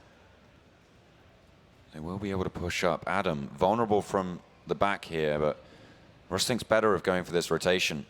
They will be able to push up. Adam, vulnerable from the back here, but Russ thinks better of going for this rotation.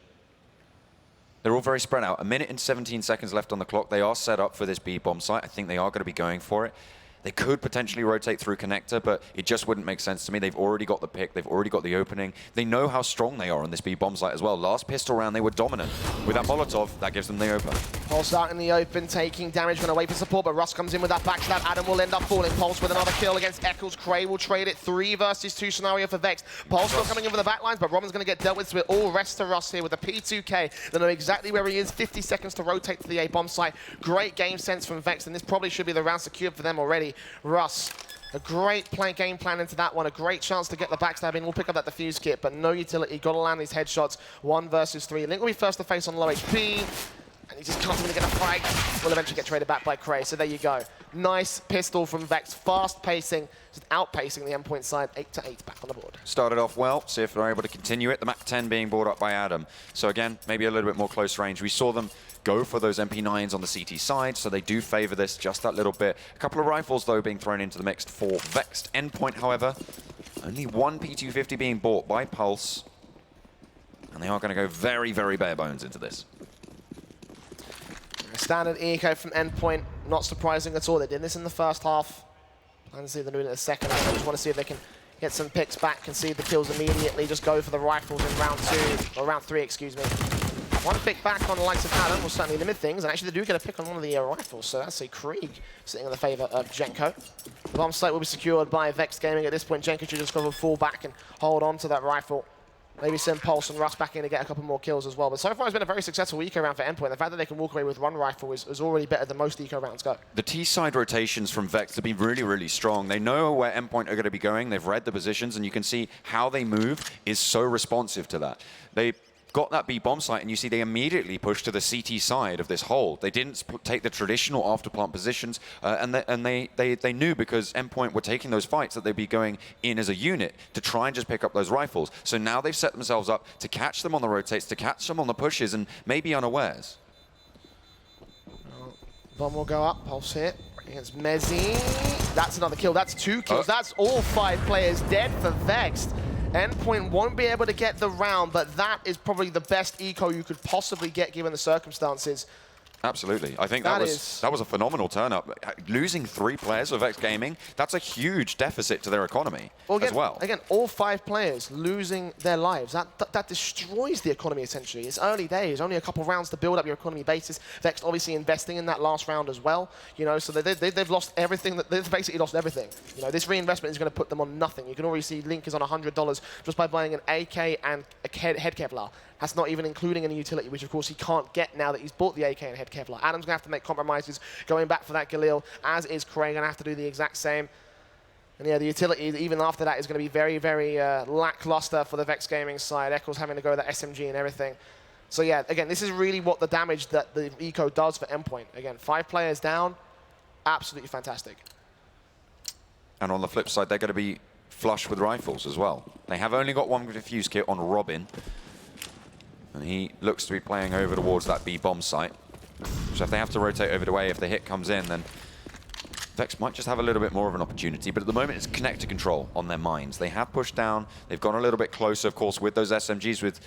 They're all very spread out. 1 minute and 17 seconds left on the clock. They are set up for this B bomb site. I think they are going to be going for it. They could potentially rotate through connector, but it just wouldn't make sense to me. They've already got the pick. They've already got the opening. They know how strong they are on this B bomb site as well. Last pistol round, they were dominant. With that Molotov, that gives them the open. Pulse out in the open, taking damage, going to wait for support, but Russ comes in with that backstab. Adam will end up falling. Pulse with another kill against Eccles. Cray will trade it. 3 versus 2 scenario for Vexed. Pulse still coming in with the backlines, but Robin's going to get dealt with, so it all rests to Russ here with the P2K. They know exactly where he is. 50 seconds to rotate to the A bomb site. Great game sense from Vexed, and this probably should be the round secured for them already. Russ, a great game plan into that one. A great chance to get the backstab in. We'll pick up that defuse kit, but no utility. Got to land these headshots. 1 versus 3. Link will be first to face on low HP. And he just can't even get a frag. Will eventually get traded back by Cray. So there you go. Nice pistol from Vex. Fast pacing, just outpacing the Endpoint side. 8-8 back on the board. Started off well. See if they're able to continue it. The Mac 10 being brought up by Adam. So again, maybe a little bit more close range. We saw them go for those MP9s on the CT side, so they do favor this just that little bit. A couple of rifles, though, being thrown into the mix for Vexed. Endpoint, however, only 1 P250 being bought by Pulse. And they are going to go very, very bare bones into this. Standard eco from Endpoint, not surprising at all. They did this in the first half. I can see they're doing it in the second. I just want to see if they can get some picks back, concede the kills immediately, just go for the rifles in round 2, or round 3, excuse me. 1 pick back on the likes of Adam will certainly limit things, and actually they do get a pick on one of the rifles, so that's a Krieg sitting in the favor of Jenko. The bomb site will be secured by Vexed Gaming. At this point, Jenko should just go fall back and hold on to that rifle. Maybe send Pulse and Russ back in to get a couple more kills as well. But so far, it's been a very successful eco round for Endpoint. The fact that they can walk away with 1 rifle is already better than most eco rounds go. The T-side rotations from Vex have been really, really strong. They know where Endpoint are going to be going. They've read the positions, and you can see how they move is so responsive to that. They got that B bomb site, and you see they immediately pushed to the CT side of this hold. They didn't take the traditional afterplant positions, and they knew, because Endpoint were taking those fights, that they'd be going in as a unit to try and just pick up those rifles. So now they've set themselves up to catch them on the rotates, to catch them on the pushes, and maybe unawares. Bomb will go up. Pulse hit against Mezzi. That's another kill. That's 2 kills. That's all 5 players dead for Vexed. Endpoint won't be able to get the round, but that is probably the best eco you could possibly get given the circumstances. Absolutely. I think that was a phenomenal turn-up. Losing 3 players for Vex Gaming, that's a huge deficit to their economy as well. Again, all 5 players losing their lives. That destroys the economy, essentially. It's early days, only a couple rounds to build up your economy basis. Vex obviously investing in that last round as well. You know, so they've lost everything. They've basically lost everything. You know, this reinvestment is going to put them on nothing. You can already see Link is on $100 just by buying an AK and a head Kevlar. That's not even including any utility, which of course he can't get now that he's bought the AK and head Kevlar. Adam's going to have to make compromises going back for that Galil, as is Cray going to have to do the exact same. And yeah, the utility, even after that, is going to be very, very lackluster for the Vex Gaming side. Eccles having to go with that SMG and everything. So yeah, again, this is really what the damage that the eco does for Endpoint. Again, 5 players down, absolutely fantastic. And on the flip side, they're going to be flush with rifles as well. They have only got 1 defuse kit on Robin. And he looks to be playing over towards that B bomb site. So if they have to rotate over to A, if the hit comes in, then Vex might just have a little bit more of an opportunity. But at the moment, it's connector control on their minds. They have pushed down. They've gone a little bit closer, of course, with those SMGs. With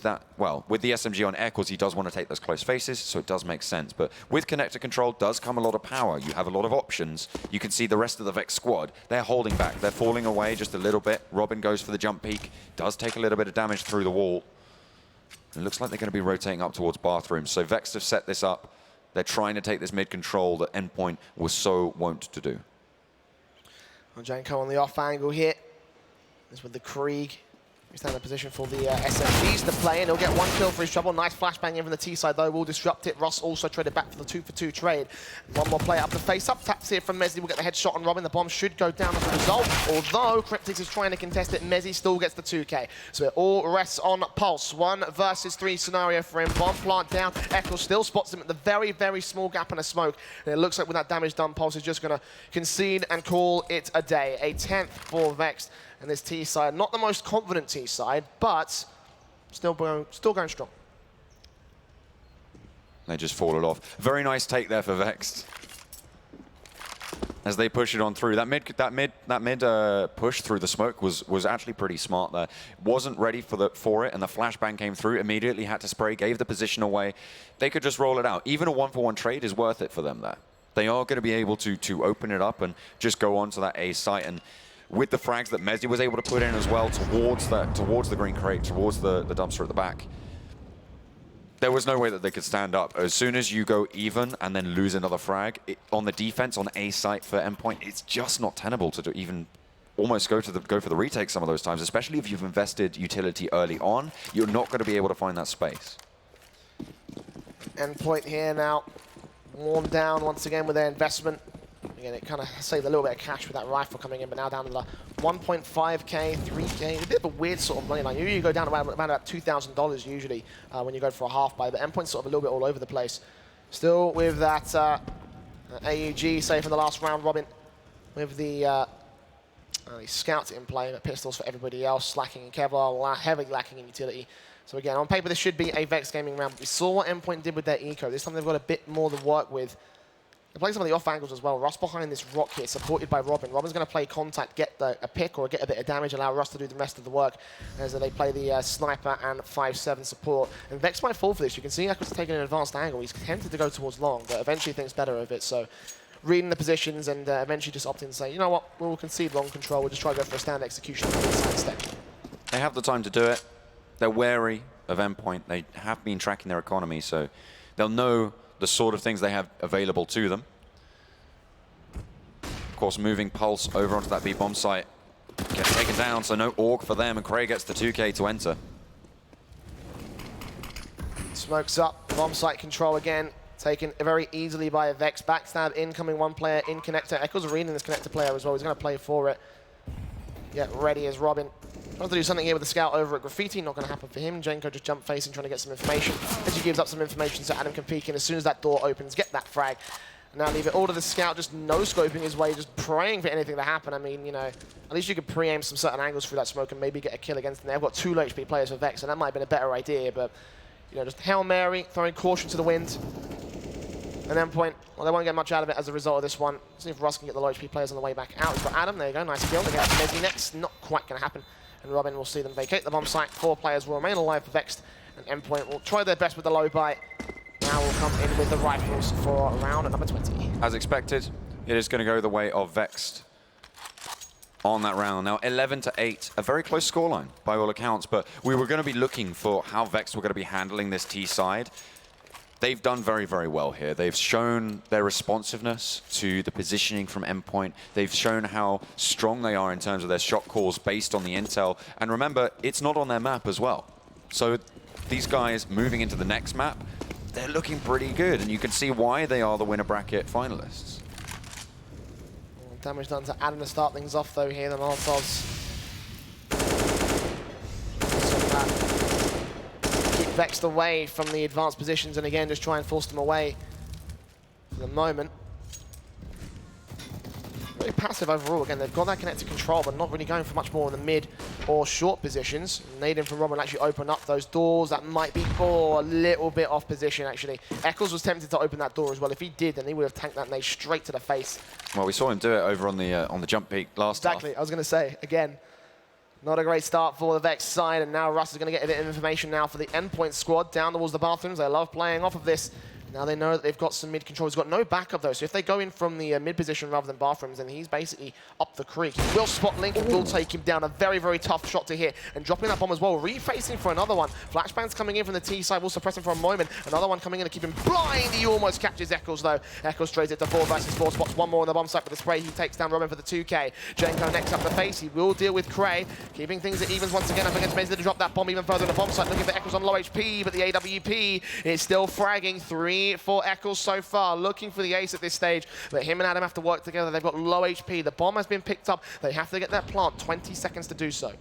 the SMG on Eccles, he does want to take those close faces, so it does make sense. But with connector control does come a lot of power. You have a lot of options. You can see the rest of the Vex squad. They're holding back. They're falling away just a little bit. Robin goes for the jump peak. Does take a little bit of damage through the wall. It looks like they're going to be rotating up towards bathrooms. So Vex have set this up. They're trying to take this mid-control that Endpoint was so wont to do. Well, Janko on the off angle here. This with the Krieg. He's down in position for the SMGs to play, and he'll get 1 kill for his trouble. Nice flashbang in from the T side, though, will disrupt it. Russ also traded back for the 2-for-2 trade. 1 more player up the face-up. Taps here from Mezzi. Will get the headshot on Robin. The bomb should go down as a result. Although Cryptix is trying to contest it, Mezzi still gets the 2K. So it all rests on Pulse. 1 versus 3 scenario for him. Bomb plant down. Eccles still spots him at the very, very small gap in a smoke. And it looks like with that damage done, Pulse is just going to concede and call it a day. A 10th for Vexed. And this T side, not the most confident T side, but still going strong. They just fall it off. Very nice take there for Vexed. as they push it on through. That mid push through the smoke was actually pretty smart there. Wasn't ready for it, and the flashbang came through. Immediately had to spray, gave the position away. They could just roll it out. Even a 1-for-1 trade is worth it for them there. They are going to be able to open it up and just go on to that A site. And with the frags that Mezzi was able to put in as well towards the green crate, towards the dumpster at the back, there was no way that they could stand up. As soon as you go even and then lose another frag, on the defense, on A site for Endpoint, it's just not tenable to even almost go for the retake some of those times, especially if you've invested utility early on. You're not going to be able to find that space. Endpoint here now, worn down once again with their investment. Again, it kind of saved a little bit of cash with that rifle coming in, but now down to the 1.5k, 3k, a bit of a weird sort of money line. Usually you go down around about $2,000 usually when you go for a half buy, but Endpoint's sort of a little bit all over the place. Still with that AUG safe in the last round, Robin, with the scouts in play, but pistols for everybody else, lacking in Kevlar, heavily lacking in utility. So again, on paper, this should be a Vexed gaming round. We saw what Endpoint did with their eco. This time they've got a bit more to work with. They're playing some of the off angles as well. Russ behind this rock here, supported by Robin. Robin's going to play contact, get a pick or get a bit of damage, allow Russ to do the rest of the work as they play the sniper and 5-7 support. And Vex might fall for this. You can see Echo's taking an advanced angle. He's tempted to go towards long, but eventually thinks better of it. So reading the positions and eventually just opting to say, you know what, we'll concede long control. We'll just try to go for a stand execution on the inside step. They have the time to do it. They're wary of Endpoint. They have been tracking their economy, so they'll know the sort of things they have available to them. Of course, moving Pulse over onto that B-bomb site. Gets taken down, so no AUG for them, and Cray gets the 2K to enter. Smokes up, bomb site control again. Taken very easily by a Vex. Backstab, incoming one player in connector. Echo's reading this connector player as well. He's going to play for it. Get ready as Robin. Wants to do something here with the scout over at Graffiti. Not going to happen for him. Jenko just jump facing, trying to get some information. As he gives up some information so Adam can peek in as soon as that door opens, get that frag. Now leave it all to the scout, just no-scoping his way, just praying for anything to happen. I mean, you know, at least you could pre-aim some certain angles through that smoke and maybe get a kill against them. They've got 2 low HP players for Vex, and that might have been a better idea, but, you know, just Hail Mary, throwing caution to the wind. And Endpoint, well, they won't get much out of it as a result of this one. See if Russ can get the low HP players on the way back out. He's got Adam, there you go, nice kill. They get Mezzi next, not quite going to happen. And Robin will see them vacate the bomb site. 4 players will remain alive for Vexed, and Endpoint will try their best with the low buy. Now we'll come in with the rifles for round at number 20. As expected, it is going to go the way of Vexed on that round. Now 11-8, a very close scoreline by all accounts, but we were going to be looking for how Vexed were going to be handling this T side. They've done very, very well here. They've shown their responsiveness to the positioning from Endpoint. They've shown how strong they are in terms of their shot calls based on the intel. And remember, it's not on their map as well. So these guys moving into the next map, they're looking pretty good. And you can see why they are the winner bracket finalists. Damage done to Adam to start things off, though, here. The Molotovs. Keep Vexed away from the advanced positions, and again, just try and force them away for the moment. Very passive overall. Again, they've got that connected control, but not really going for much more in the mid or short positions. Nadine from Robin actually open up those doors. That might be a little bit off position, actually. Eccles was tempted to open that door as well. If he did, then he would have tanked that nade straight to the face. Well, we saw him do it over on the jump peak last half. Exactly. I was going to say, again, not a great start for the Vex side, and now Russ is going to get a bit of information now for the Endpoint squad down towards the bathrooms. They love playing off of this. Now they know that they've got some mid control. He's got no backup though, so if they go in from the mid position rather than bathrooms, then he's basically up the creek. He will spot Link and will take him down. A very, very tough shot to hit, and dropping that bomb as well. Refacing for another one. Flashbang's coming in from the T side, will suppress him for a moment. Another one coming in to keep him blind. He almost catches Eccles though. Eccles trades it to 4 versus 4 spots. One more on the bomb site with the spray. He takes down Robin for the 2K. Jenko next up the face. He will deal with Cray, keeping things at evens once again up against Mezzi to drop that bomb even further on the bomb site. Looking for Eccles on low HP, but the AWP is still fragging. 3 for Eccles so far, looking for the ace at this stage, but him and Adam have to work together. They've got low HP. The bomb has been picked up. They have to get that plant. 20 seconds to do so.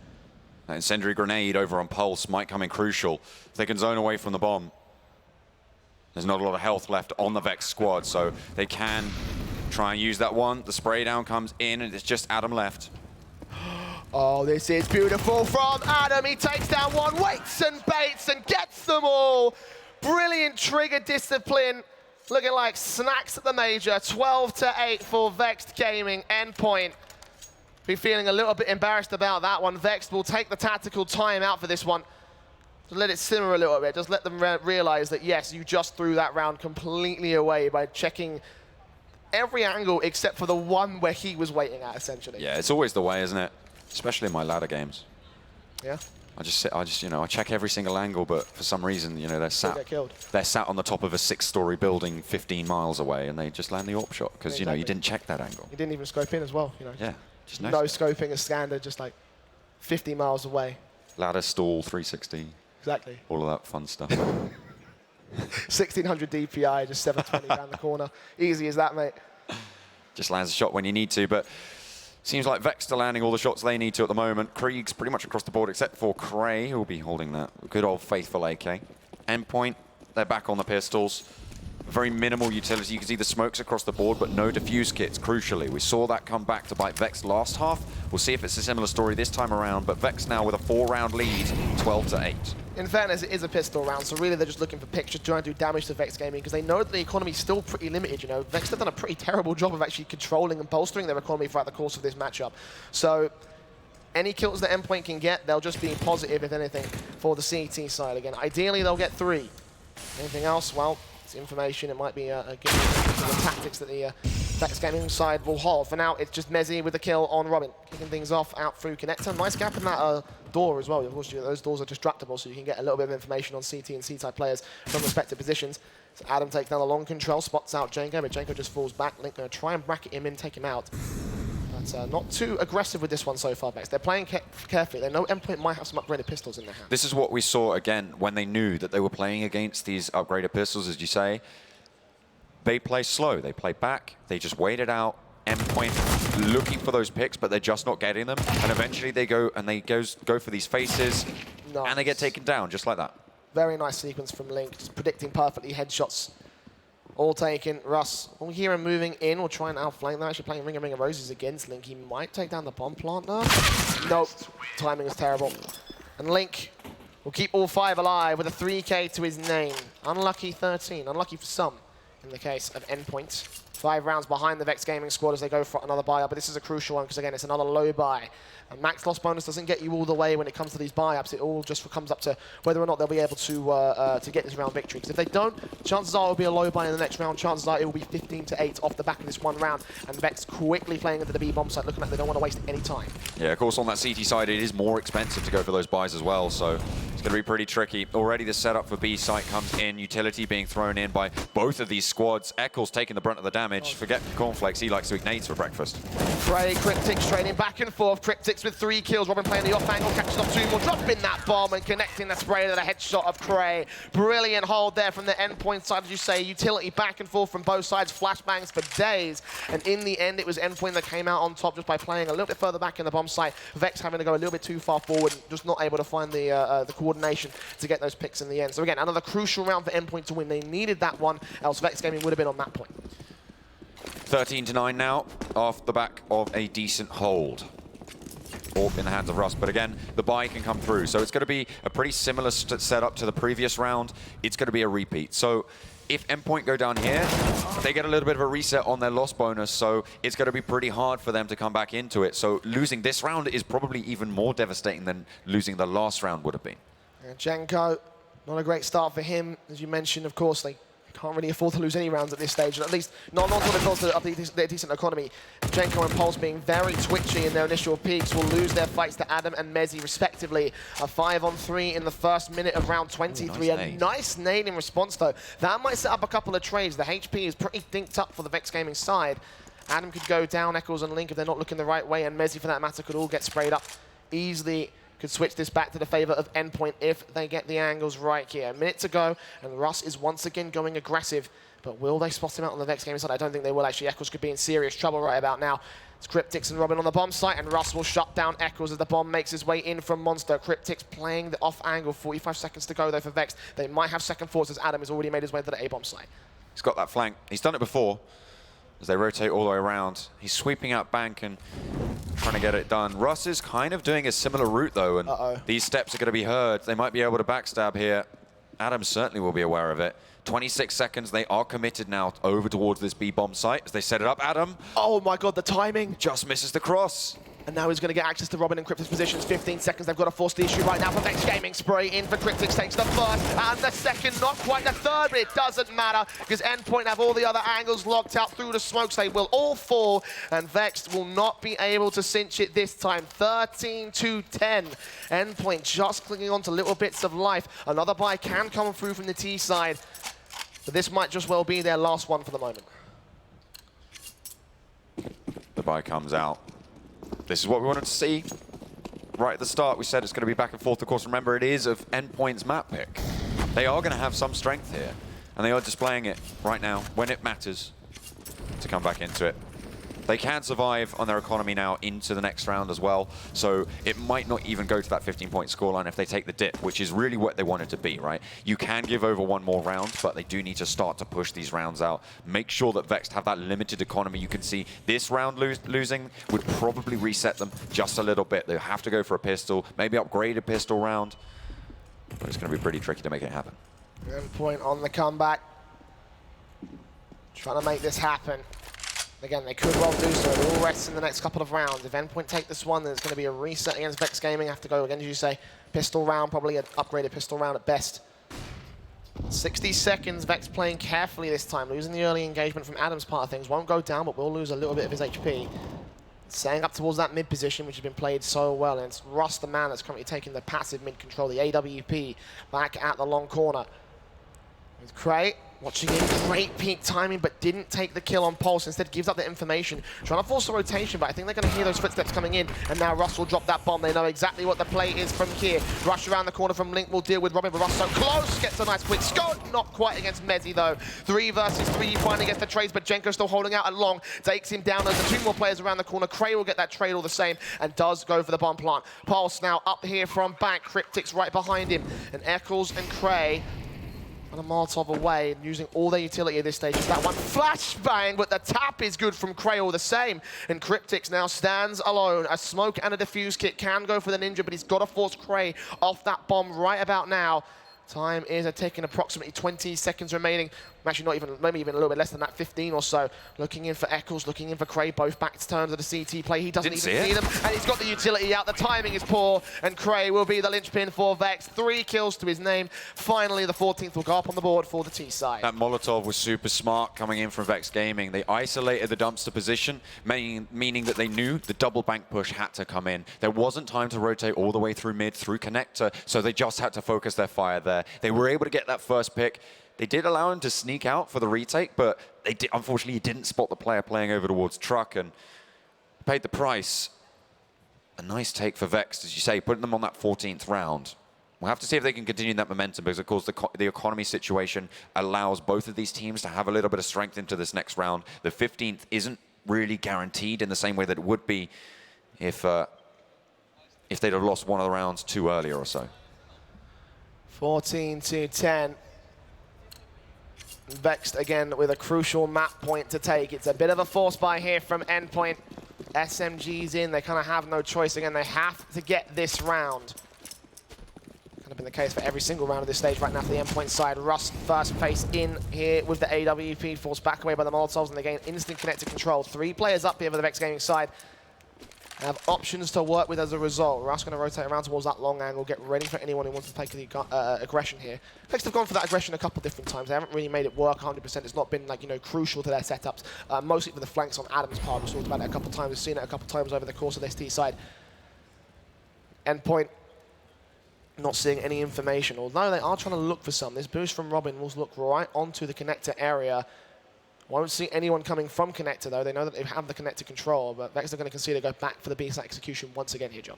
That incendiary grenade over on Pulse might come in crucial. If they can zone away from the bomb, there's not a lot of health left on the Vex squad, so they can try and use that one. The spray down comes in, and it's just Adam left. Oh, this is beautiful from Adam. He takes down one, waits and baits, and gets them all. Brilliant trigger discipline Looking like snacks at the major, 12-8 for Vexed Gaming. Endpoint be feeling a little bit embarrassed about that one. Vexed will take the tactical time out for this one. Just let it simmer a little bit. Just let them realize that, yes, you just threw that round completely away by checking every angle except for the one where he was waiting at, essentially. Yeah, it's always the way, isn't it? Especially in my ladder games. Yeah. I check every single angle, but for some reason, they're sat on the top of a 6-story building 15 miles away, and they just land the AWP shot because exactly. you didn't check that angle. You didn't even scope in as well. Yeah, just no scoping is standard, just like 50 miles away. Ladder stall 360. Exactly. All of that fun stuff. 1600 DPI, just 720 around the corner. Easy as that, mate. Just lands a shot when you need to, but. Seems like Vexed are landing all the shots they need to at the moment. Krieg's pretty much across the board except for Cray, who will be holding that good old faithful AK. Endpoint, they're back on the pistols. Very minimal utility. You can see the smokes across the board, but no defuse kits, crucially. We saw that come back to bite Vexed last half. We'll see if it's a similar story this time around, but Vexed now with a 4-round lead, 12-8. In fairness, it is a pistol round, so really they're just looking for picks, just trying to do damage to Vexed Gaming, because they know that the economy is still pretty limited, Vexed have done a pretty terrible job of actually controlling and bolstering their economy throughout the course of this matchup. So any kills that Endpoint can get, they'll just be positive, if anything, for the CT side again. Ideally, they'll get 3. Anything else? Well, it's information. It might be a good the tactics that the Vexed Gaming side will hold. For now, it's just Mezzi with the kill on Robin, kicking things off out through Connector. Nice gap in that door as well. Of course, those doors are destructible, so you can get a little bit of information on CT and C-type players from respective positions. So Adam takes down the long control, spots out Janko, but Janko just falls back. Link going to try and bracket him in, take him out. But not too aggressive with this one so far, Vex. They're playing carefully. They know Endpoint might have some upgraded pistols in their hand. This is what we saw again when they knew that they were playing against these upgraded pistols, as you say. They play slow. They play back. They just wait it out. Endpoint looking for those picks, but they're just not getting them. And eventually they go and they go for these faces, and they get taken down just like that. Very nice sequence from Link, just predicting perfectly headshots. All taken. Russ, we'll hear him moving in. We'll try and outflank them. Actually playing Ring of Roses against Link. He might take down the bomb plant now. Nope. Timing is terrible. And Link will keep all 5 alive with a 3K to his name. Unlucky 13. Unlucky for some in the case of Endpoint. 5 rounds behind the Vexed Gaming squad as they go for another buy-up. But this is a crucial one because, again, it's another low buy. And max loss bonus doesn't get you all the way when it comes to these buy-ups. It all just comes up to whether or not they'll be able to get this round victory. Because if they don't, chances are it will be a low buy in the next round. Chances are it will be 15-8 off the back of this one round. And Vex quickly playing into the B bomb site, looking like they don't want to waste any time. Yeah, of course, on that CT side, it is more expensive to go for those buys as well. So it's going to be pretty tricky. Already the setup for B site comes in. Utility being thrown in by both of these squads. Eccles taking the brunt of the damage. Forget Cornflakes. He likes to eat nades for breakfast. Cray, Cryptics trading back and forth. Cryptics with 3 kills. Robin playing the off angle, catches off 2 more, dropping that bomb and connecting the spray to the headshot of Cray. Brilliant hold there from the Endpoint side, as you say. Utility back and forth from both sides, flashbangs for days. And in the end, it was Endpoint that came out on top just by playing a little bit further back in the bomb site. Vex having to go a little bit too far forward, just not able to find the coordination to get those picks in the end. So again, another crucial round for Endpoint to win. They needed that one, else Vex Gaming would have been on that point. 13-9 now, off the back of a decent hold. Or in the hands of Russ, but again, the buy can come through. So it's going to be a pretty similar setup to the previous round. It's going to be a repeat. So if Endpoint go down here, they get a little bit of a reset on their loss bonus, so it's going to be pretty hard for them to come back into it. So losing this round is probably even more devastating than losing the last round would have been. Janko, not a great start for him. As you mentioned, of course, they can't really afford to lose any rounds at this stage, at least not when it comes to their decent economy. Janko and Pulse being very twitchy in their initial peaks will lose their fights to Adam and Mezzi respectively. A 5-on-3 in the first minute of round 23. Ooh, nice nade in response though. That might set up a couple of trades. The HP is pretty dinked up for the Vex Gaming side. Adam could go down, Eccles and Link if they're not looking the right way, and Mezzi for that matter could all get sprayed up easily. Could switch this back to the favor of Endpoint if they get the angles right here. A minute to go, and Russ is once again going aggressive. But will they spot him out on the Vex Gaming side? I don't think they will, actually. Eccles could be in serious trouble right about now. It's Cryptics and Robin on the bomb site, and Russ will shut down Eccles as the bomb makes his way in from Monster. Cryptics playing the off angle. 45 seconds to go, though, for Vex. They might have second thoughts as Adam has already made his way to the A-bomb site. He's got that flank. He's done it before. As they rotate all the way around. He's sweeping out bank and trying to get it done. Russ is kind of doing a similar route, though, and these steps are going to be heard. They might be able to backstab here. Adam certainly will be aware of it. 26 seconds, they are committed now over towards this B-bomb site as they set it up. Adam. Oh my God, the timing. Just misses the cross. And now he's going to get access to Robin and Cryptic's positions. 15 seconds, they've got to force the issue right now for Vexed Gaming. Spray in for Cryptic, takes the first and the second, not quite the third, but it doesn't matter because Endpoint have all the other angles locked out through the smokes. They will all fall, and Vexed will not be able to cinch it this time. 13-10. Endpoint just clinging on to little bits of life. Another buy can come through from the T side, but this might just well be their last one for the moment. The buy comes out. This is what we wanted to see. Right at the start, we said it's going to be back and forth. Of course, remember, it is of Endpoint's map pick. They are going to have some strength here, and they are displaying it right now when it matters to come back into it. They can survive on their economy now into the next round as well, so it might not even go to that 15-point scoreline if they take the dip, which is really what they want it to be, right? You can give over one more round, but they do need to start to push these rounds out. Make sure that Vexed have that limited economy. You can see this round losing would probably reset them just a little bit. They have to go for a pistol, maybe upgrade a pistol round, but it's going to be pretty tricky to make it happen. Endpoint on the comeback, trying to make this happen. Again, they could well do so. They're all rest in the next couple of rounds. If Endpoint take this one, then it's going to be a reset against Vexed Gaming. Have to go again, as you say, pistol round, probably an upgraded pistol round at best. 60 seconds, Vexed playing carefully this time. Losing the early engagement from Adam's part of things. Won't go down, but will lose a little bit of his HP. Staying up towards that mid position, which has been played so well. And it's Russ, the man, that's currently taking the passive mid control, the AWP, back at the long corner. With Cray, watching in, great peak timing, but didn't take the kill on Pulse. Instead, gives up the information. Trying to force a rotation, but I think they're going to hear those footsteps coming in. And now Russ will drop that bomb. They know exactly what the play is from here. Rush around the corner from Link will deal with Robin, but Russ so close. Gets a nice quick scope. Not quite against Mezzi, though. 3 versus 3 finally gets the trades, but Jenko still holding out at long. Takes him down. There's 2 more players around the corner. Cray will get that trade all the same and does go for the bomb plant. Pulse now up here from back. Cryptic's right behind him. And Eccles and Cray and a Molotov away, and using all their utility at this stage. Is that one flashbang, but the tap is good from Cray all the same. And Cryptix now stands alone. A smoke and a defuse kit can go for the Ninja, but he's got to force Cray off that bomb right about now. Time is ticking, approximately 20 seconds remaining. Actually, not even, maybe even a little bit less than that, 15 or so. Looking in for Eccles, looking in for Cray, both back to turns of the CT play. He doesn't even see them, and he's got the utility out. The timing is poor, and Cray will be the linchpin for Vex. 3 kills to his name. Finally, the 14th will go up on the board for the T side. That Molotov was super smart coming in from Vexed Gaming. They isolated the dumpster position, meaning that they knew the double bank push had to come in. There wasn't time to rotate all the way through mid, through connector, so they just had to focus their fire there. They were able to get that first pick. They did allow him to sneak out for the retake, but they did, unfortunately, he didn't spot the player playing over towards truck and paid the price. A nice take for Vexed, as you say, putting them on that 14th round. We'll have to see if they can continue that momentum because, of course, the economy situation allows both of these teams to have a little bit of strength into this next round. The 15th isn't really guaranteed in the same way that it would be if they'd have lost one of the rounds too earlier or so. 14-10. Vexed again with a crucial map point to take. It's a bit of a force buy here from Endpoint. SMG's in, they kind of have no choice. Again, they have to get this round. Kind of been the case for every single round of this stage right now for the Endpoint side. Russ first face in here with the AWP, forced back away by the Molotovs, and they gain instant connected control. 3 players up here for the Vexed Gaming side. Have options to work with as a result. Russ going to rotate around towards that long angle, get ready for anyone who wants to take the aggression here. Vexed have gone for that aggression a couple different times. They haven't really made it work 100%. It's not been, like, you know, crucial to their setups. Mostly for the flanks on Adam's part. We've talked about it a couple times. We've seen it a couple times over the course of this T side. Endpoint not seeing any information, although they are trying to look for some. This boost from Robin will look right onto the connector area. Won't see anyone coming from connector, though. They know that they have the connector control, but Vexed are going to consider go back for the B-side execution once again here, John.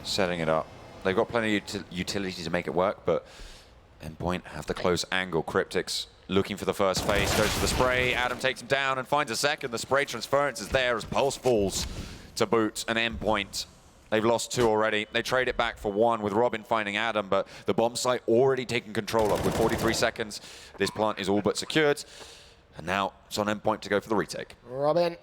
Setting it up. They've got plenty of utility to make it work, but Endpoint have the close angle. Cryptix looking for the first phase, goes for the spray. Adam takes him down and finds a second. The spray transference is there as Pulse falls to boot an Endpoint. They've lost 2 already. They trade it back for 1 with Robin finding Adam, but the bomb site already taken control of with 43 seconds. This plant is all but secured. And now it's on Endpoint to go for the retake. Robin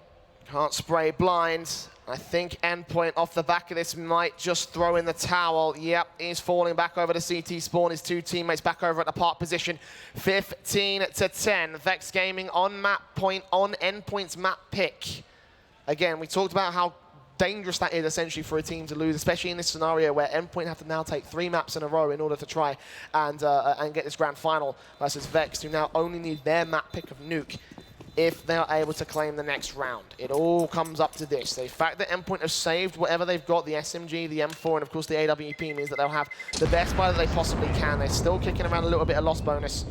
can't spray blind. I think Endpoint off the back of this might just throw in the towel. Yep, he's falling back over to CT spawn. His two teammates back over at the park position. 15-10. Vex Gaming on map point, on Endpoint's map pick. Again, we talked about how dangerous that is essentially for a team to lose, especially in this scenario where Endpoint have to now take 3 maps in a row in order to try and get this grand final versus Vex, who now only need their map pick of Nuke if they are able to claim the next round. It all comes up to this. The fact that Endpoint have saved whatever they've got, the SMG, the M4, and of course the AWP, means that they'll have the best buy that they possibly can. They're still kicking around a little bit of loss bonus.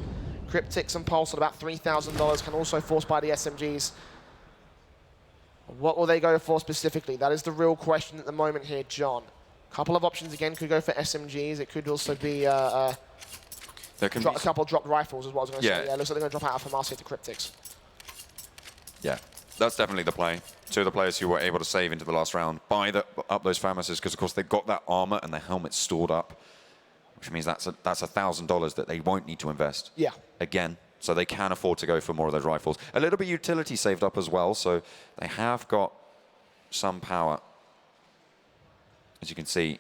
Cryptics and Pulse at about $3,000 can also force by the SMGs. What will they go for specifically? That is the real question at the moment here, John. A couple of options again could go for SMGs. It could also be a couple dropped rifles, is what I was going to say. Yeah, it looks like they're going to drop out from Marseille to Cryptics. Yeah, that's definitely the play. 2 of the players who were able to save into the last round buy up those Famouses because, of course, they've got that armor and their helmets stored up, which means that's $1,000 that they won't need to invest. Yeah. Again, so they can afford to go for more of those rifles. A little bit of utility saved up as well, so they have got some power. As you can see,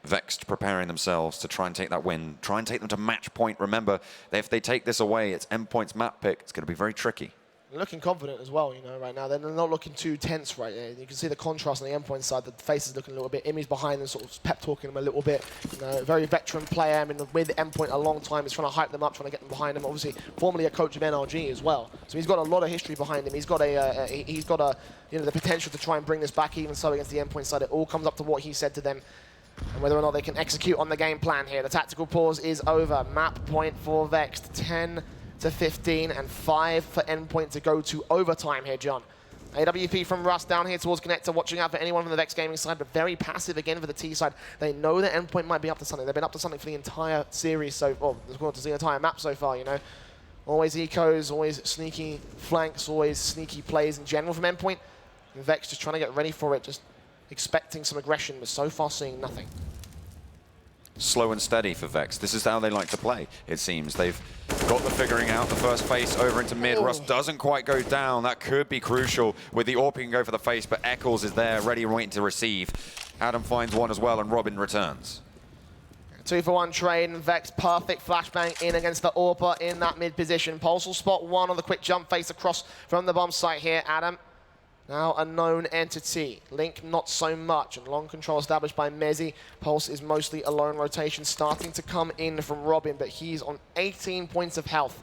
Vexed preparing themselves to try and take that win, try and take them to match point. Remember, if they take this away, it's Endpoint's map pick. It's going to be very tricky. They're looking confident as well, you know, right now. They're not looking too tense right there. You can see the contrast on the Endpoint side. The face is looking a little bit. Imi's behind them, sort of pep-talking them a little bit. You know, very veteran player. I mean, with Endpoint a long time. He's trying to hype them up, trying to get them behind him. Obviously, formerly a coach of NRG as well. So he's got a lot of history behind him. He's got you know, the potential to try and bring this back even so against the Endpoint side. It all comes up to what he said to them and whether or not they can execute on the game plan here. The tactical pause is over. Map point for Vexed. 10-15 and 5 for Endpoint to go to overtime here, John. AWP from Russ down here towards Connector, watching out for anyone from the Vex Gaming side, but very passive again for the T side. They know that Endpoint might be up to something. They've been up to something for the entire series, well, to the entire map so far, you know. Always ecos, always sneaky flanks, always sneaky plays in general from Endpoint. And Vex just trying to get ready for it, just expecting some aggression, but so far seeing nothing. Slow and steady for Vex. This is how they like to play, it seems. They've got the figuring out. The first face over into mid. Russ doesn't quite go down. That could be crucial. With the AWP, he can go for the face, but Eccles is there, ready and waiting to receive. Adam finds one as well, and Robin returns. 2-for-1 trade, and Vex perfect flashbang in against the AWP in that mid position. Pulse will spot one on the quick jump face across from the bomb site here. Adam, now a known entity. Link, not so much. And long control established by Mezzi. Pulse is mostly a lone rotation starting to come in from Robin, but he's on 18 points of health.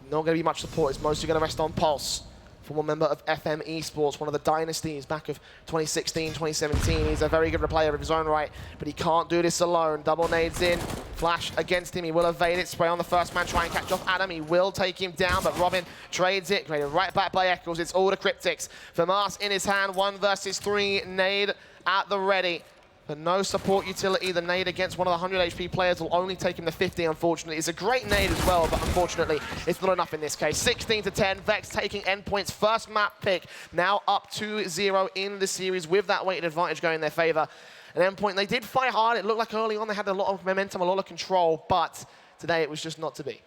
Not going to be much support. It's mostly going to rest on Pulse. Former member of FM Esports, one of the dynasties back of 2016, 2017. He's a very good player of his own right, but he can't do this alone. Double nades in, flash against him. He will evade it, spray on the first man, try and catch off Adam. He will take him down, but Robin trades it. Graded right back by Eccles. It's all the Cryptics. Famas in his hand, 1 versus 3, nade at the ready. But no support utility. The nade against one of the 100 HP players will only take him to 50, unfortunately. It's a great nade as well, but unfortunately, it's not enough in this case. 16-10, Vex taking Endpoint's first map pick. Now up 2-0 in the series with that weighted advantage going in their favor. And Endpoint, they did fight hard. It looked like early on they had a lot of momentum, a lot of control, but today it was just not to be.